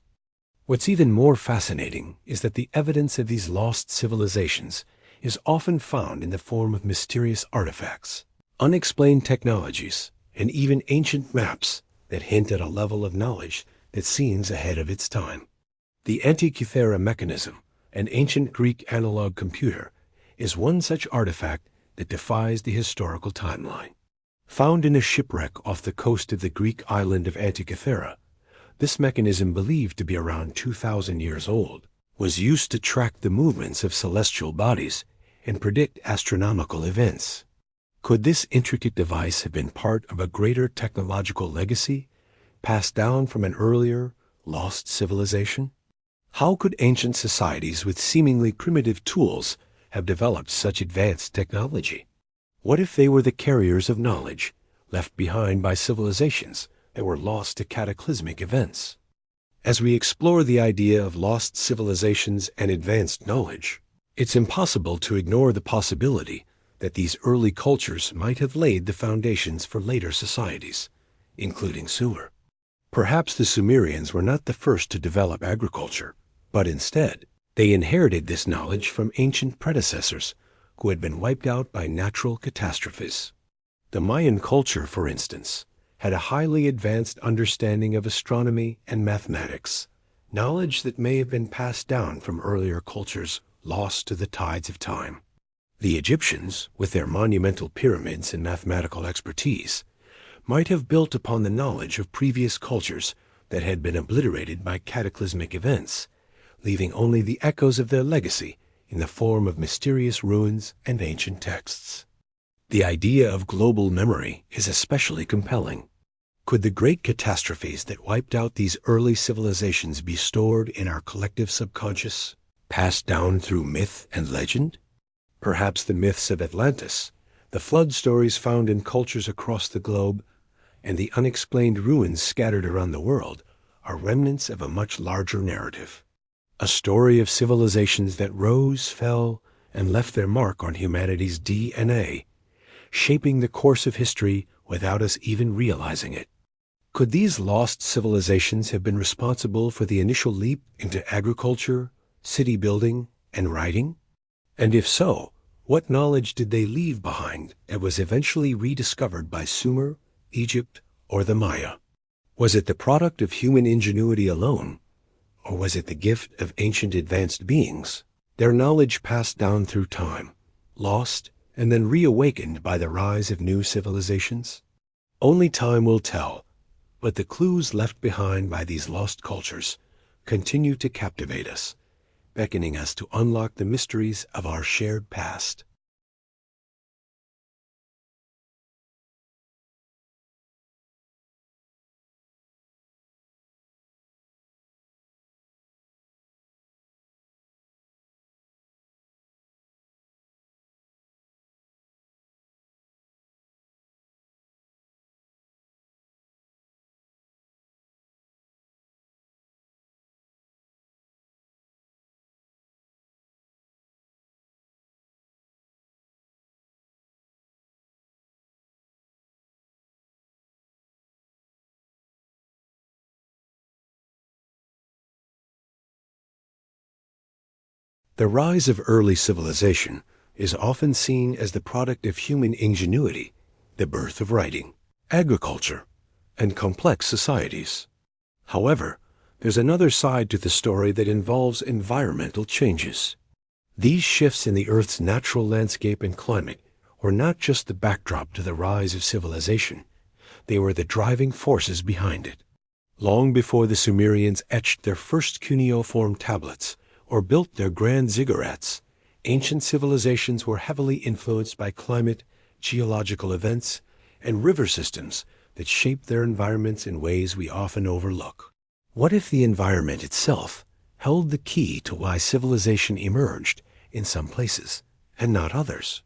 What's even more fascinating is that the evidence of these lost civilizations is often found in the form of mysterious artifacts, unexplained technologies, and even ancient maps that hint at a level of knowledge that seems ahead of its time. The Antikythera mechanism, an ancient Greek analog computer, is one such artifact that defies the historical timeline. Found in a shipwreck off the coast of the Greek island of Antikythera, this mechanism, believed to be around 2,000 years old, was used to track the movements of celestial bodies and predict astronomical events. Could this intricate device have been part of a greater technological legacy passed down from an earlier, lost civilization? How could ancient societies with seemingly primitive tools have developed such advanced technology? What if they were the carriers of knowledge left behind by civilizations that were lost to cataclysmic events? As we explore the idea of lost civilizations and advanced knowledge, it's impossible to ignore the possibility that these early cultures might have laid the foundations for later societies, including Sumer. Perhaps the Sumerians were not the first to develop agriculture, but instead, they inherited this knowledge from ancient predecessors who had been wiped out by natural catastrophes. The Mayan culture, for instance, had a highly advanced understanding of astronomy and mathematics, knowledge that may have been passed down from earlier cultures lost to the tides of time. The Egyptians, with their monumental pyramids and mathematical expertise, might have built upon the knowledge of previous cultures that had been obliterated by cataclysmic events, leaving only the echoes of their legacy in the form of mysterious ruins and ancient texts. The idea of global memory is especially compelling. Could the great catastrophes that wiped out these early civilizations be stored in our collective subconscious, passed down through myth and legend? Perhaps the myths of Atlantis, the flood stories found in cultures across the globe, and the unexplained ruins scattered around the world are remnants of a much larger narrative. A story of civilizations that rose, fell, and left their mark on humanity's DNA, shaping the course of history without us even realizing it. Could these lost civilizations have been responsible for the initial leap into agriculture, city building, and writing? And if so, what knowledge did they leave behind that was eventually rediscovered by Sumer, Egypt, or the Maya? Was it the product of human ingenuity alone, or was it the gift of ancient advanced beings, their knowledge passed down through time, lost, and then reawakened by the rise of new civilizations? Only time will tell, but the clues left behind by these lost cultures continue to captivate us, beckoning us to unlock the mysteries of our shared past. The rise of early civilization is often seen as the product of human ingenuity, the birth of writing, agriculture, and complex societies. However, there's another side to the story that involves environmental changes. These shifts in the Earth's natural landscape and climate were not just the backdrop to the rise of civilization, they were the driving forces behind it. Long before the Sumerians etched their first cuneiform tablets or built their grand ziggurats, ancient civilizations were heavily influenced by climate, geological events, and river systems that shaped their environments in ways we often overlook. What if the environment itself held the key to why civilization emerged in some places and not others?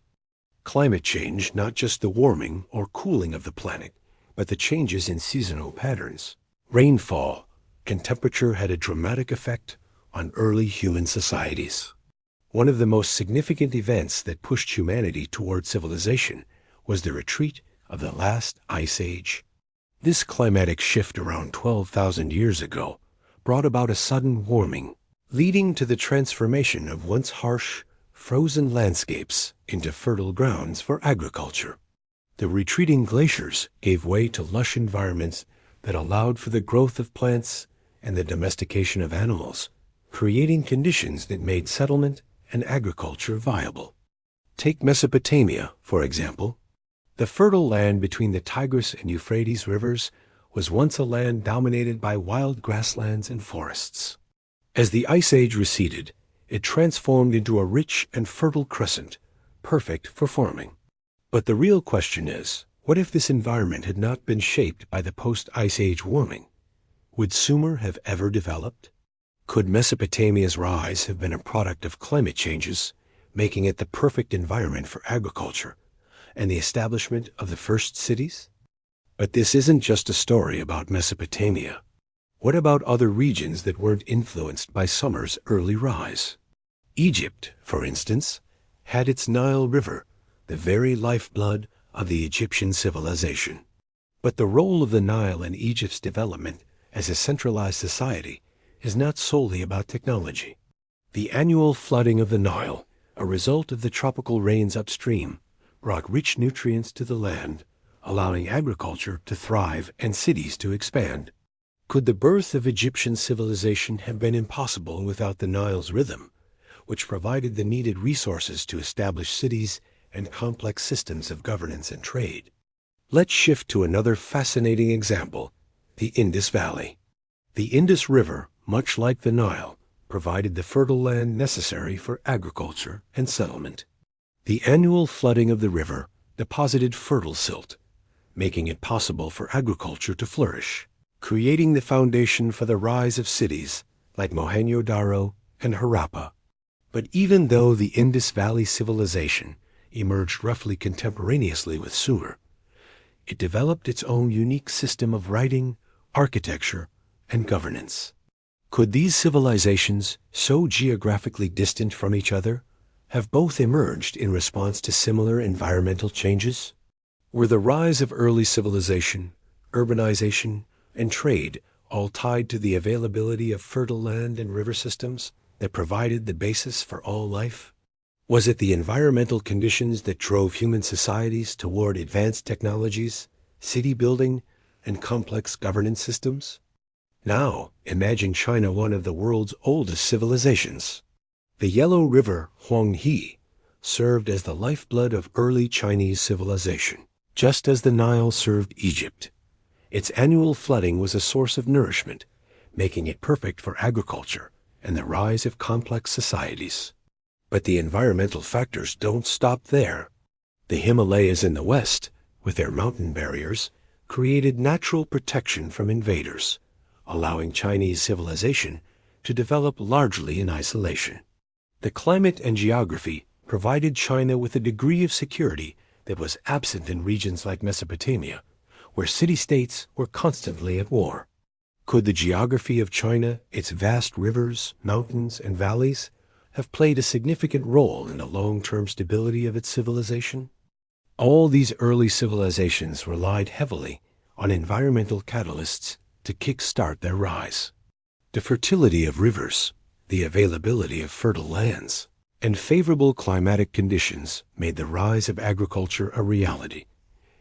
Climate change, not just the warming or cooling of the planet, but the changes in seasonal patterns, rainfall, and temperature had a dramatic effect on early human societies. One of the most significant events that pushed humanity toward civilization was the retreat of the last ice age. This climatic shift around 12,000 years ago brought about a sudden warming, leading to the transformation of once harsh, frozen landscapes into fertile grounds for agriculture. The retreating glaciers gave way to lush environments that allowed for the growth of plants and the domestication of animals, creating conditions that made settlement and agriculture viable. Take Mesopotamia, for example. The fertile land between the Tigris and Euphrates rivers was once a land dominated by wild grasslands and forests. As the Ice Age receded, it transformed into a rich and fertile crescent, perfect for farming. But the real question is, what if this environment had not been shaped by the post-Ice Age warming? Would Sumer have ever developed? Could Mesopotamia's rise have been a product of climate changes, making it the perfect environment for agriculture and the establishment of the first cities? But this isn't just a story about Mesopotamia. What about other regions that weren't influenced by Sumer's early rise? Egypt, for instance, had its Nile River, the very lifeblood of the Egyptian civilization. But the role of the Nile in Egypt's development as a centralized society is not solely about technology. The annual flooding of the Nile, a result of the tropical rains upstream, brought rich nutrients to the land, allowing agriculture to thrive and cities to expand. Could the birth of Egyptian civilization have been impossible without the Nile's rhythm, which provided the needed resources to establish cities and complex systems of governance and trade? Let's shift to another fascinating example, the Indus Valley. The Indus River, much like the Nile, provided the fertile land necessary for agriculture and settlement. The annual flooding of the river deposited fertile silt, making it possible for agriculture to flourish, creating the foundation for the rise of cities like Mohenjo-Daro and Harappa. But even though the Indus Valley civilization emerged roughly contemporaneously with Sumer, it developed its own unique system of writing, architecture, and governance. Could these civilizations, so geographically distant from each other, have both emerged in response to similar environmental changes? Were the rise of early civilization, urbanization, and trade all tied to the availability of fertile land and river systems that provided the basis for all life? Was it the environmental conditions that drove human societies toward advanced technologies, city building, and complex governance systems? Now, imagine China, one of the world's oldest civilizations. The Yellow River, Huanghe, served as the lifeblood of early Chinese civilization, just as the Nile served Egypt. Its annual flooding was a source of nourishment, making it perfect for agriculture and the rise of complex societies. But the environmental factors don't stop there. The Himalayas in the west, with their mountain barriers, created natural protection from invaders, allowing Chinese civilization to develop largely in isolation. The climate and geography provided China with a degree of security that was absent in regions like Mesopotamia, where city-states were constantly at war. Could the geography of China, its vast rivers, mountains, and valleys, have played a significant role in the long-term stability of its civilization? All these early civilizations relied heavily on environmental catalysts to kickstart their rise. The fertility of rivers, the availability of fertile lands, and favorable climatic conditions made the rise of agriculture a reality,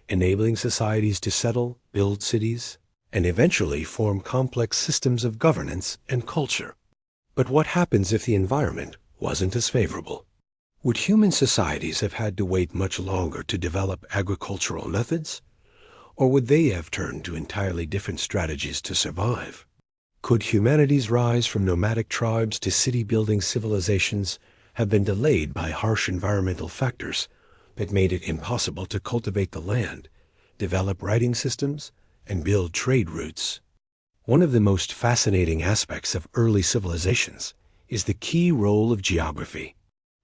enabling societies to settle, build cities, and eventually form complex systems of governance and culture. But what happens if the environment wasn't as favorable? Would human societies have had to wait much longer to develop agricultural methods? Or would they have turned to entirely different strategies to survive? Could humanity's rise from nomadic tribes to city-building civilizations have been delayed by harsh environmental factors that made it impossible to cultivate the land, develop writing systems, and build trade routes? One of the most fascinating aspects of early civilizations is the key role of geography.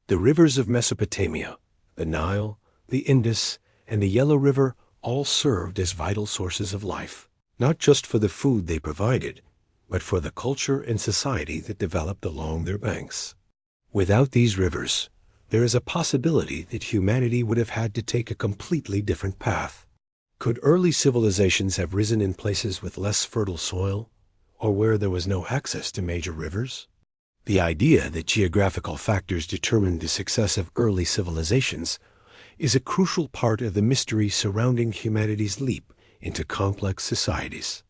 The rivers of Mesopotamia, the Nile, the Indus, and the Yellow River all served as vital sources of life, not just for the food they provided, but for the culture and society that developed along their banks. Without these rivers, there is a possibility that humanity would have had to take a completely different path. Could early civilizations have risen in places with less fertile soil, or where there was no access to major rivers? The idea that geographical factors determined the success of early civilizations is a crucial part of the mystery surrounding humanity's leap into complex societies.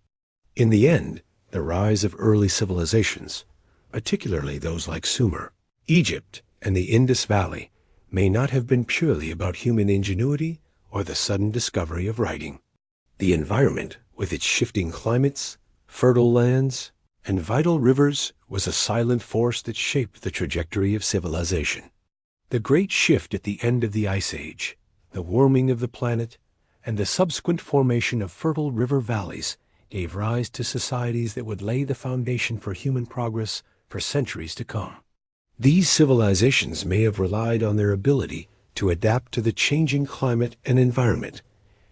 In the end, the rise of early civilizations, particularly those like Sumer, Egypt, and the Indus Valley, may not have been purely about human ingenuity or the sudden discovery of writing. The environment, with its shifting climates, fertile lands, and vital rivers, was a silent force that shaped the trajectory of civilization. The great shift at the end of the Ice Age, the warming of the planet, and the subsequent formation of fertile river valleys gave rise to societies that would lay the foundation for human progress for centuries to come. These civilizations may have relied on their ability to adapt to the changing climate and environment,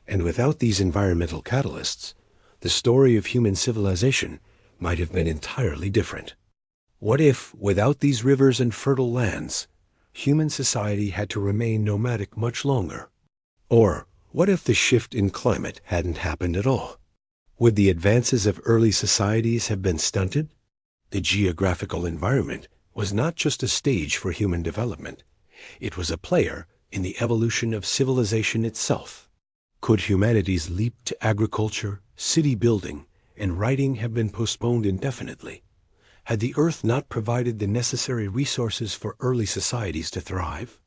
and without these environmental catalysts, the story of human civilization might have been entirely different. What if, without these rivers and fertile lands, human society had to remain nomadic much longer? Or what if the shift in climate hadn't happened at all? Would the advances of early societies have been stunted? The geographical environment was not just a stage for human development. It was a player in the evolution of civilization itself. Could humanity's leap to agriculture, city building, and writing have been postponed indefinitely? Had the Earth not provided the necessary resources for early societies to thrive?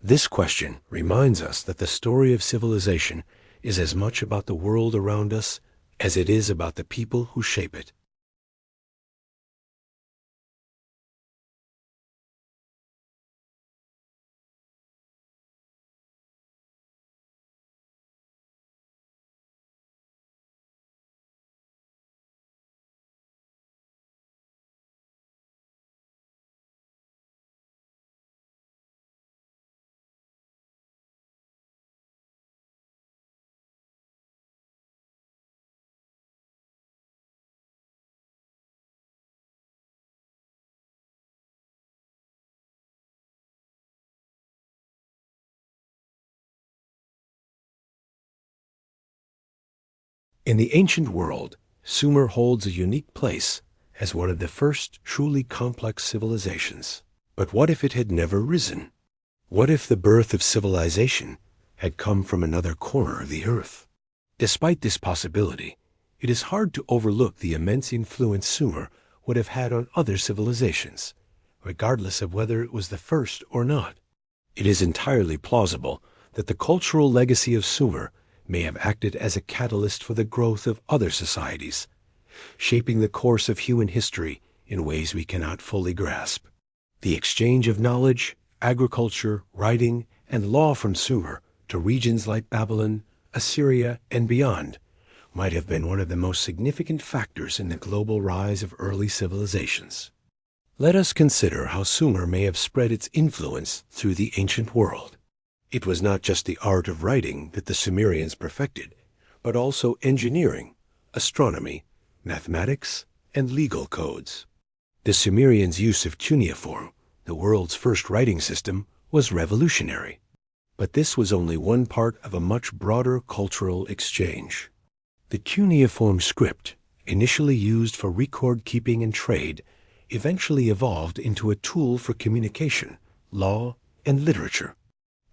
This question reminds us that the story of civilization is as much about the world around us as it is about the people who shape it. In the ancient world, Sumer holds a unique place as one of the first truly complex civilizations. But what if it had never risen? What if the birth of civilization had come from another corner of the earth? Despite this possibility, it is hard to overlook the immense influence Sumer would have had on other civilizations, regardless of whether it was the first or not. It is entirely plausible that the cultural legacy of Sumer may have acted as a catalyst for the growth of other societies, shaping the course of human history in ways we cannot fully grasp. The exchange of knowledge, agriculture, writing, and law from Sumer to regions like Babylon, Assyria, and beyond might have been one of the most significant factors in the global rise of early civilizations. Let us consider how Sumer may have spread its influence through the ancient world. It was not just the art of writing that the Sumerians perfected, but also engineering, astronomy, mathematics, and legal codes. The Sumerians' use of cuneiform, the world's first writing system, was revolutionary. But this was only one part of a much broader cultural exchange. The cuneiform script, initially used for record keeping and trade, eventually evolved into a tool for communication, law, and literature.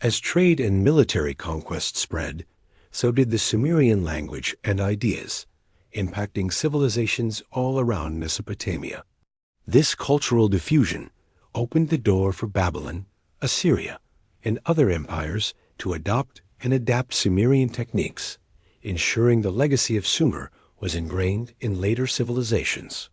As trade and military conquest spread, so did the Sumerian language and ideas, impacting civilizations all around Mesopotamia. This cultural diffusion opened the door for Babylon, Assyria, and other empires to adopt and adapt Sumerian techniques, ensuring the legacy of Sumer was ingrained in later civilizations.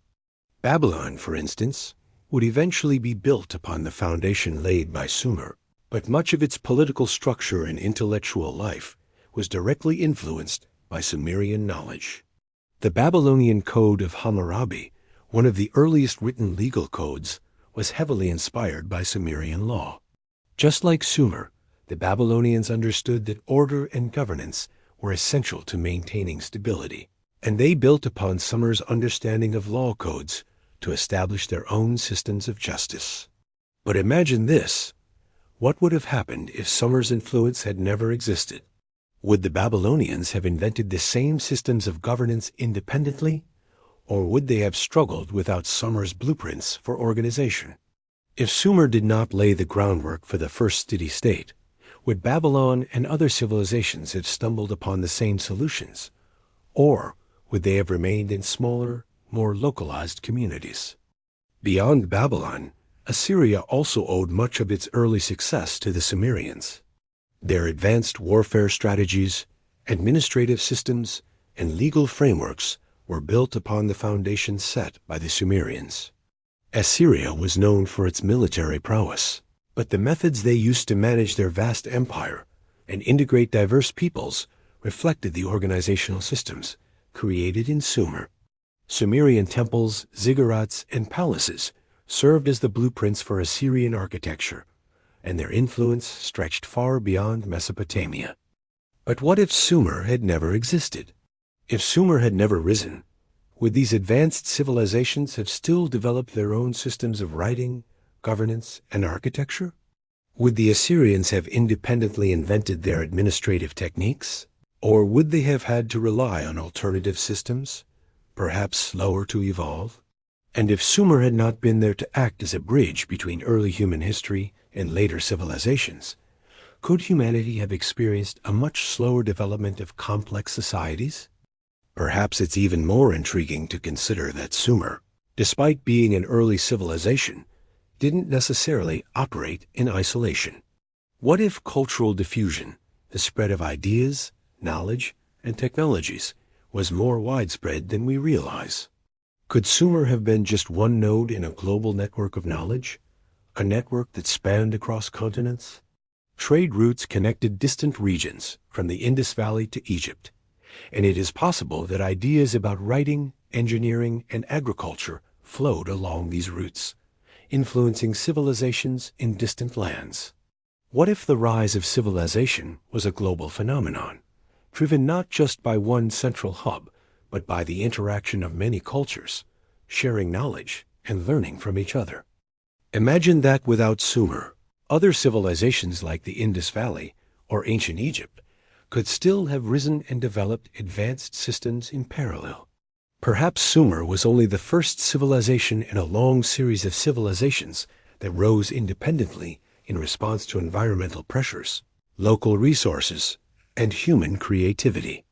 Babylon, for instance, would eventually be built upon the foundation laid by Sumer, but much of its political structure and intellectual life was directly influenced by Sumerian knowledge. The Babylonian Code of Hammurabi, one of the earliest written legal codes, was heavily inspired by Sumerian law. Just like Sumer, the Babylonians understood that order and governance were essential to maintaining stability, and they built upon Sumer's understanding of law codes to establish their own systems of justice. But imagine this. What would have happened if Sumer's influence had never existed? Would the Babylonians have invented the same systems of governance independently, or would they have struggled without Sumer's blueprints for organization? If Sumer did not lay the groundwork for the first city-state, would Babylon and other civilizations have stumbled upon the same solutions, or would they have remained in smaller, more localized communities? Beyond Babylon, Assyria also owed much of its early success to the Sumerians. Their advanced warfare strategies, administrative systems, and legal frameworks were built upon the foundation set by the Sumerians. Assyria was known for its military prowess, but the methods they used to manage their vast empire and integrate diverse peoples reflected the organizational systems created in Sumer. Sumerian temples, ziggurats, and palaces served as the blueprints for Assyrian architecture, and their influence stretched far beyond Mesopotamia. But what if Sumer had never existed? If Sumer had never risen, would these advanced civilizations have still developed their own systems of writing, governance, and architecture? Would the Assyrians have independently invented their administrative techniques? Or would they have had to rely on alternative systems, perhaps slower to evolve? And if Sumer had not been there to act as a bridge between early human history and later civilizations, could humanity have experienced a much slower development of complex societies? Perhaps it's even more intriguing to consider that Sumer, despite being an early civilization, didn't necessarily operate in isolation. What if cultural diffusion, the spread of ideas, knowledge, and technologies, was more widespread than we realize? Could Sumer have been just one node in a global network of knowledge, a network that spanned across continents? Trade routes connected distant regions from the Indus Valley to Egypt, and it is possible that ideas about writing, engineering, and agriculture flowed along these routes, influencing civilizations in distant lands. What if the rise of civilization was a global phenomenon, driven not just by one central hub, but by the interaction of many cultures, sharing knowledge and learning from each other? Imagine that without Sumer, other civilizations like the Indus Valley or ancient Egypt could still have risen and developed advanced systems in parallel. Perhaps Sumer was only the first civilization in a long series of civilizations that rose independently in response to environmental pressures, local resources, and human creativity.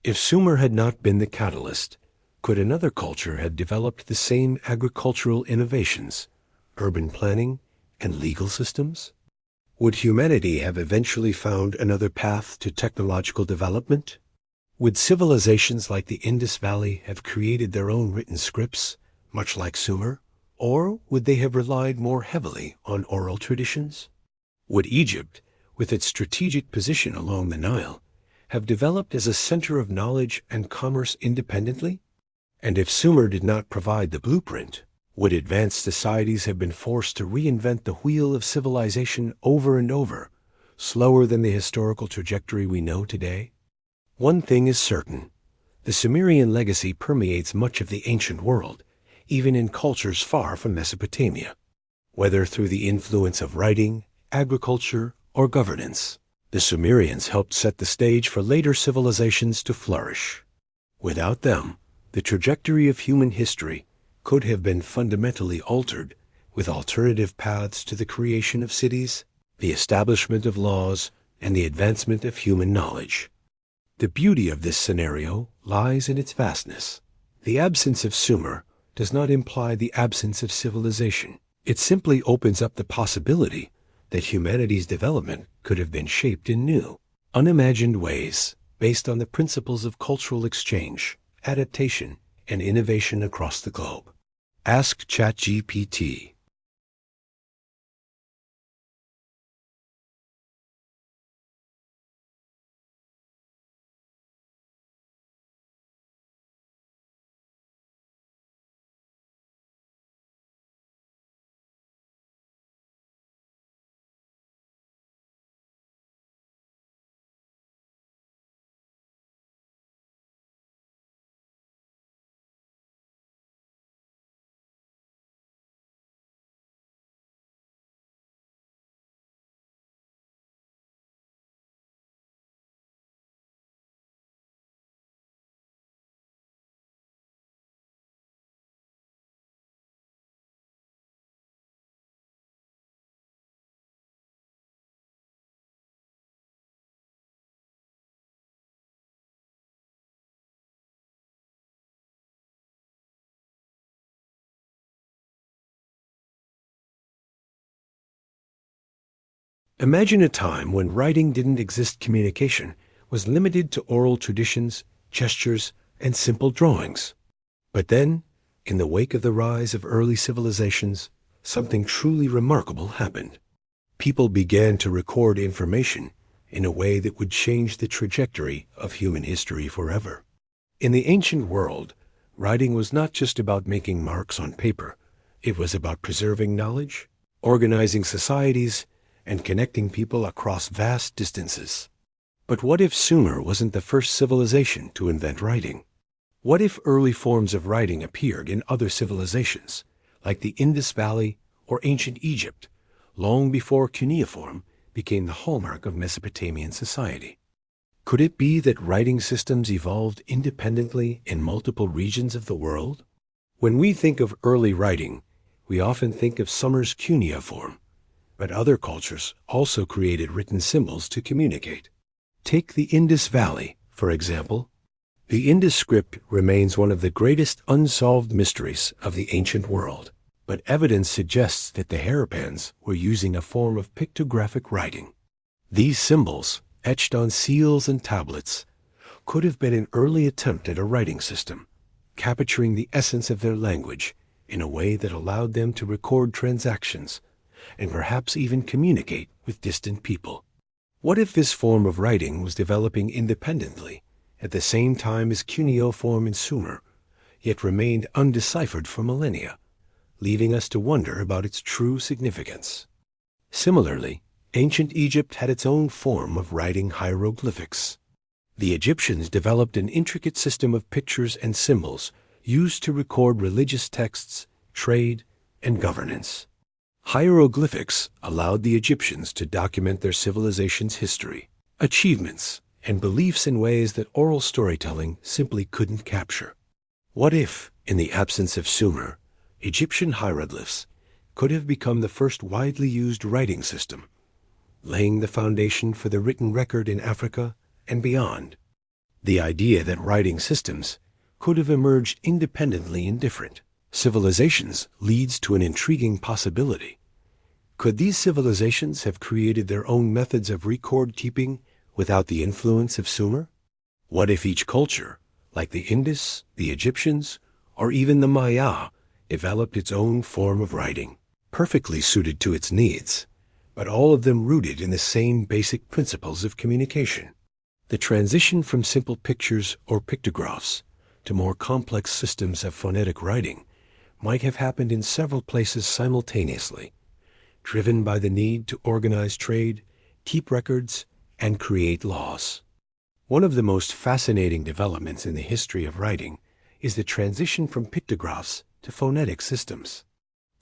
If Sumer had not been the catalyst, could another culture have developed the same agricultural innovations, urban planning, and legal systems? Would humanity have eventually found another path to technological development? Would civilizations like the Indus Valley have created their own written scripts, much like Sumer? Or would they have relied more heavily on oral traditions? Would Egypt, with its strategic position along the Nile, have developed as a center of knowledge and commerce independently? And if Sumer did not provide the blueprint, would advanced societies have been forced to reinvent the wheel of civilization over and over, slower than the historical trajectory we know today? One thing is certain: the Sumerian legacy permeates much of the ancient world, even in cultures far from Mesopotamia. Whether through the influence of writing, agriculture, or governance, the Sumerians helped set the stage for later civilizations to flourish. Without them, the trajectory of human history could have been fundamentally altered, with alternative paths to the creation of cities, the establishment of laws, and the advancement of human knowledge. The beauty of this scenario lies in its vastness. The absence of Sumer does not imply the absence of civilization. It simply opens up the possibility that humanity's development could have been shaped in new, unimagined ways based on the principles of cultural exchange, adaptation, and innovation across the globe. Ask ChatGPT. Imagine a time when writing didn't exist. Communication was limited to oral traditions, gestures, and simple drawings. But then, in the wake of the rise of early civilizations, something truly remarkable happened. People began to record information in a way that would change the trajectory of human history forever. In the ancient world, writing was not just about making marks on paper. It was about preserving knowledge, organizing societies, and connecting people across vast distances. But what if Sumer wasn't the first civilization to invent writing? What if early forms of writing appeared in other civilizations, like the Indus Valley or ancient Egypt, long before cuneiform became the hallmark of Mesopotamian society? Could it be that writing systems evolved independently in multiple regions of the world? When we think of early writing, we often think of Sumer's cuneiform, but other cultures also created written symbols to communicate. Take the Indus Valley, for example. The Indus script remains one of the greatest unsolved mysteries of the ancient world, but evidence suggests that the Harappans were using a form of pictographic writing. These symbols, etched on seals and tablets, could have been an early attempt at a writing system, capturing the essence of their language in a way that allowed them to record transactions and perhaps even communicate with distant people. What if this form of writing was developing independently at the same time as cuneiform and Sumer, yet remained undeciphered for millennia, leaving us to wonder about its true significance? Similarly, ancient Egypt had its own form of writing, hieroglyphics. The Egyptians developed an intricate system of pictures and symbols used to record religious texts, trade, and governance. Hieroglyphics allowed the Egyptians to document their civilization's history, achievements, and beliefs in ways that oral storytelling simply couldn't capture. What if, in the absence of Sumer, Egyptian hieroglyphs could have become the first widely used writing system, laying the foundation for the written record in Africa and beyond? The idea that writing systems could have emerged independently in different civilizations leads to an intriguing possibility. Could these civilizations have created their own methods of record keeping without the influence of Sumer? What if each culture, like the Indus, the Egyptians, or even the Maya, developed its own form of writing, perfectly suited to its needs, but all of them rooted in the same basic principles of communication? The transition from simple pictures or pictographs to more complex systems of phonetic writing might have happened in several places simultaneously, driven by the need to organize trade, keep records, and create laws. One of the most fascinating developments in the history of writing is the transition from pictographs to phonetic systems.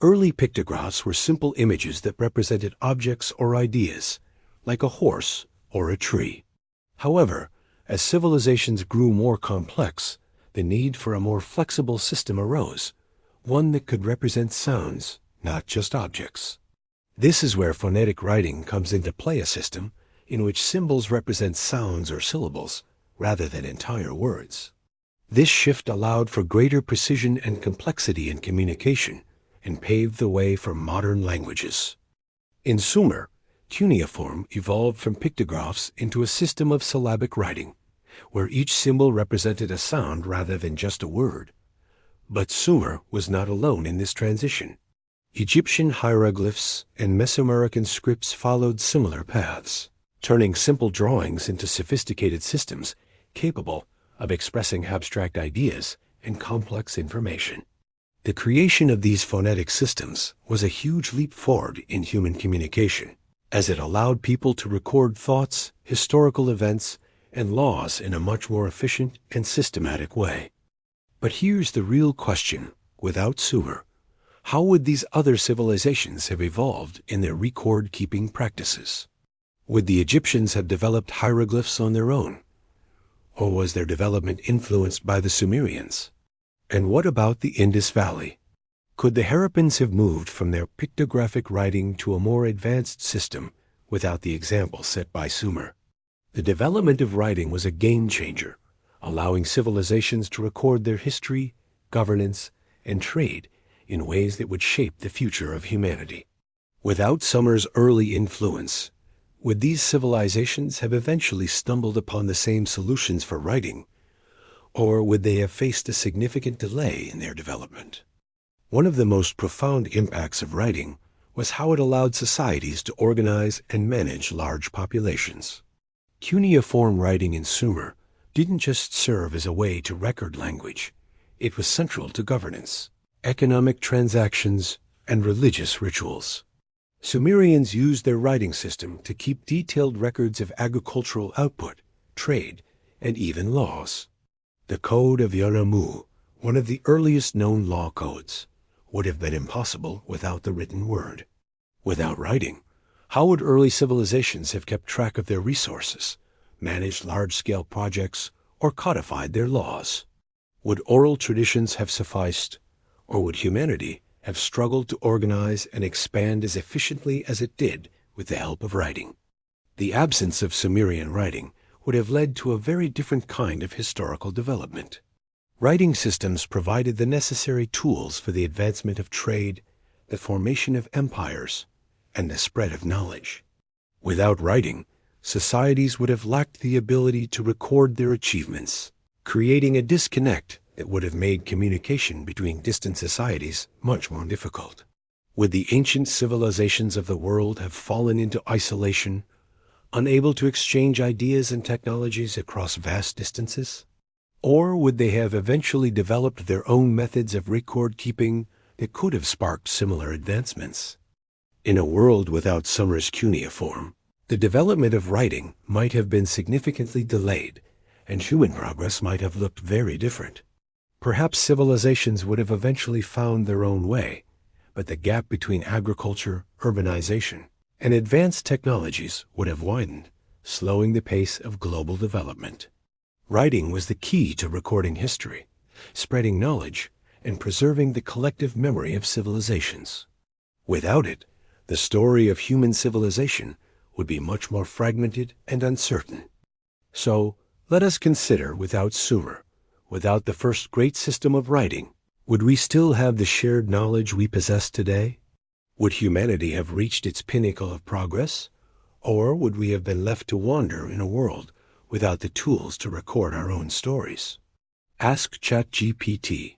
Early pictographs were simple images that represented objects or ideas, like a horse or a tree. However, as civilizations grew more complex, the need for a more flexible system arose, one that could represent sounds, not just objects. This is where phonetic writing comes into play, a system in which symbols represent sounds or syllables rather than entire words. This shift allowed for greater precision and complexity in communication and paved the way for modern languages. In Sumer, cuneiform evolved from pictographs into a system of syllabic writing, where each symbol represented a sound rather than just a word. But Sumer was not alone in this transition. Egyptian hieroglyphs and Mesoamerican scripts followed similar paths, turning simple drawings into sophisticated systems capable of expressing abstract ideas and complex information. The creation of these phonetic systems was a huge leap forward in human communication, as it allowed people to record thoughts, historical events, and laws in a much more efficient and systematic way. But here's the real question: without Sumer, how would these other civilizations have evolved in their record-keeping practices? Would the Egyptians have developed hieroglyphs on their own? Or was their development influenced by the Sumerians? And what about the Indus Valley? Could the Harappans have moved from their pictographic writing to a more advanced system without the example set by Sumer? The development of writing was a game-changer, allowing civilizations to record their history, governance, and trade in ways that would shape the future of humanity. Without Sumer's early influence, would these civilizations have eventually stumbled upon the same solutions for writing, or would they have faced a significant delay in their development? One of the most profound impacts of writing was how it allowed societies to organize and manage large populations. Cuneiform writing in Sumer didn't just serve as a way to record language. It was central to governance, economic transactions, and religious rituals. Sumerians used their writing system to keep detailed records of agricultural output, trade, and even laws. The Code of Yaramu, one of the earliest known law codes, would have been impossible without the written word. Without writing, how would early civilizations have kept track of their resources, managed large-scale projects, or codified their laws? Would oral traditions have sufficed, or would humanity have struggled to organize and expand as efficiently as it did with the help of writing? The absence of Sumerian writing would have led to a very different kind of historical development. Writing systems provided the necessary tools for the advancement of trade, the formation of empires, and the spread of knowledge. Without writing, societies would have lacked the ability to record their achievements, creating a disconnect that would have made communication between distant societies much more difficult. Would the ancient civilizations of the world have fallen into isolation, unable to exchange ideas and technologies across vast distances? Or would they have eventually developed their own methods of record-keeping that could have sparked similar advancements? In a world without Sumer's cuneiform, the development of writing might have been significantly delayed, and human progress might have looked very different. Perhaps civilizations would have eventually found their own way, but the gap between agriculture, urbanization, and advanced technologies would have widened, slowing the pace of global development. Writing was the key to recording history, spreading knowledge, and preserving the collective memory of civilizations. Without it, the story of human civilization would be much more fragmented and uncertain. So, let us consider without Sumer, without the first great system of writing, would we still have the shared knowledge we possess today? Would humanity have reached its pinnacle of progress? Or would we have been left to wander in a world without the tools to record our own stories? Ask ChatGPT.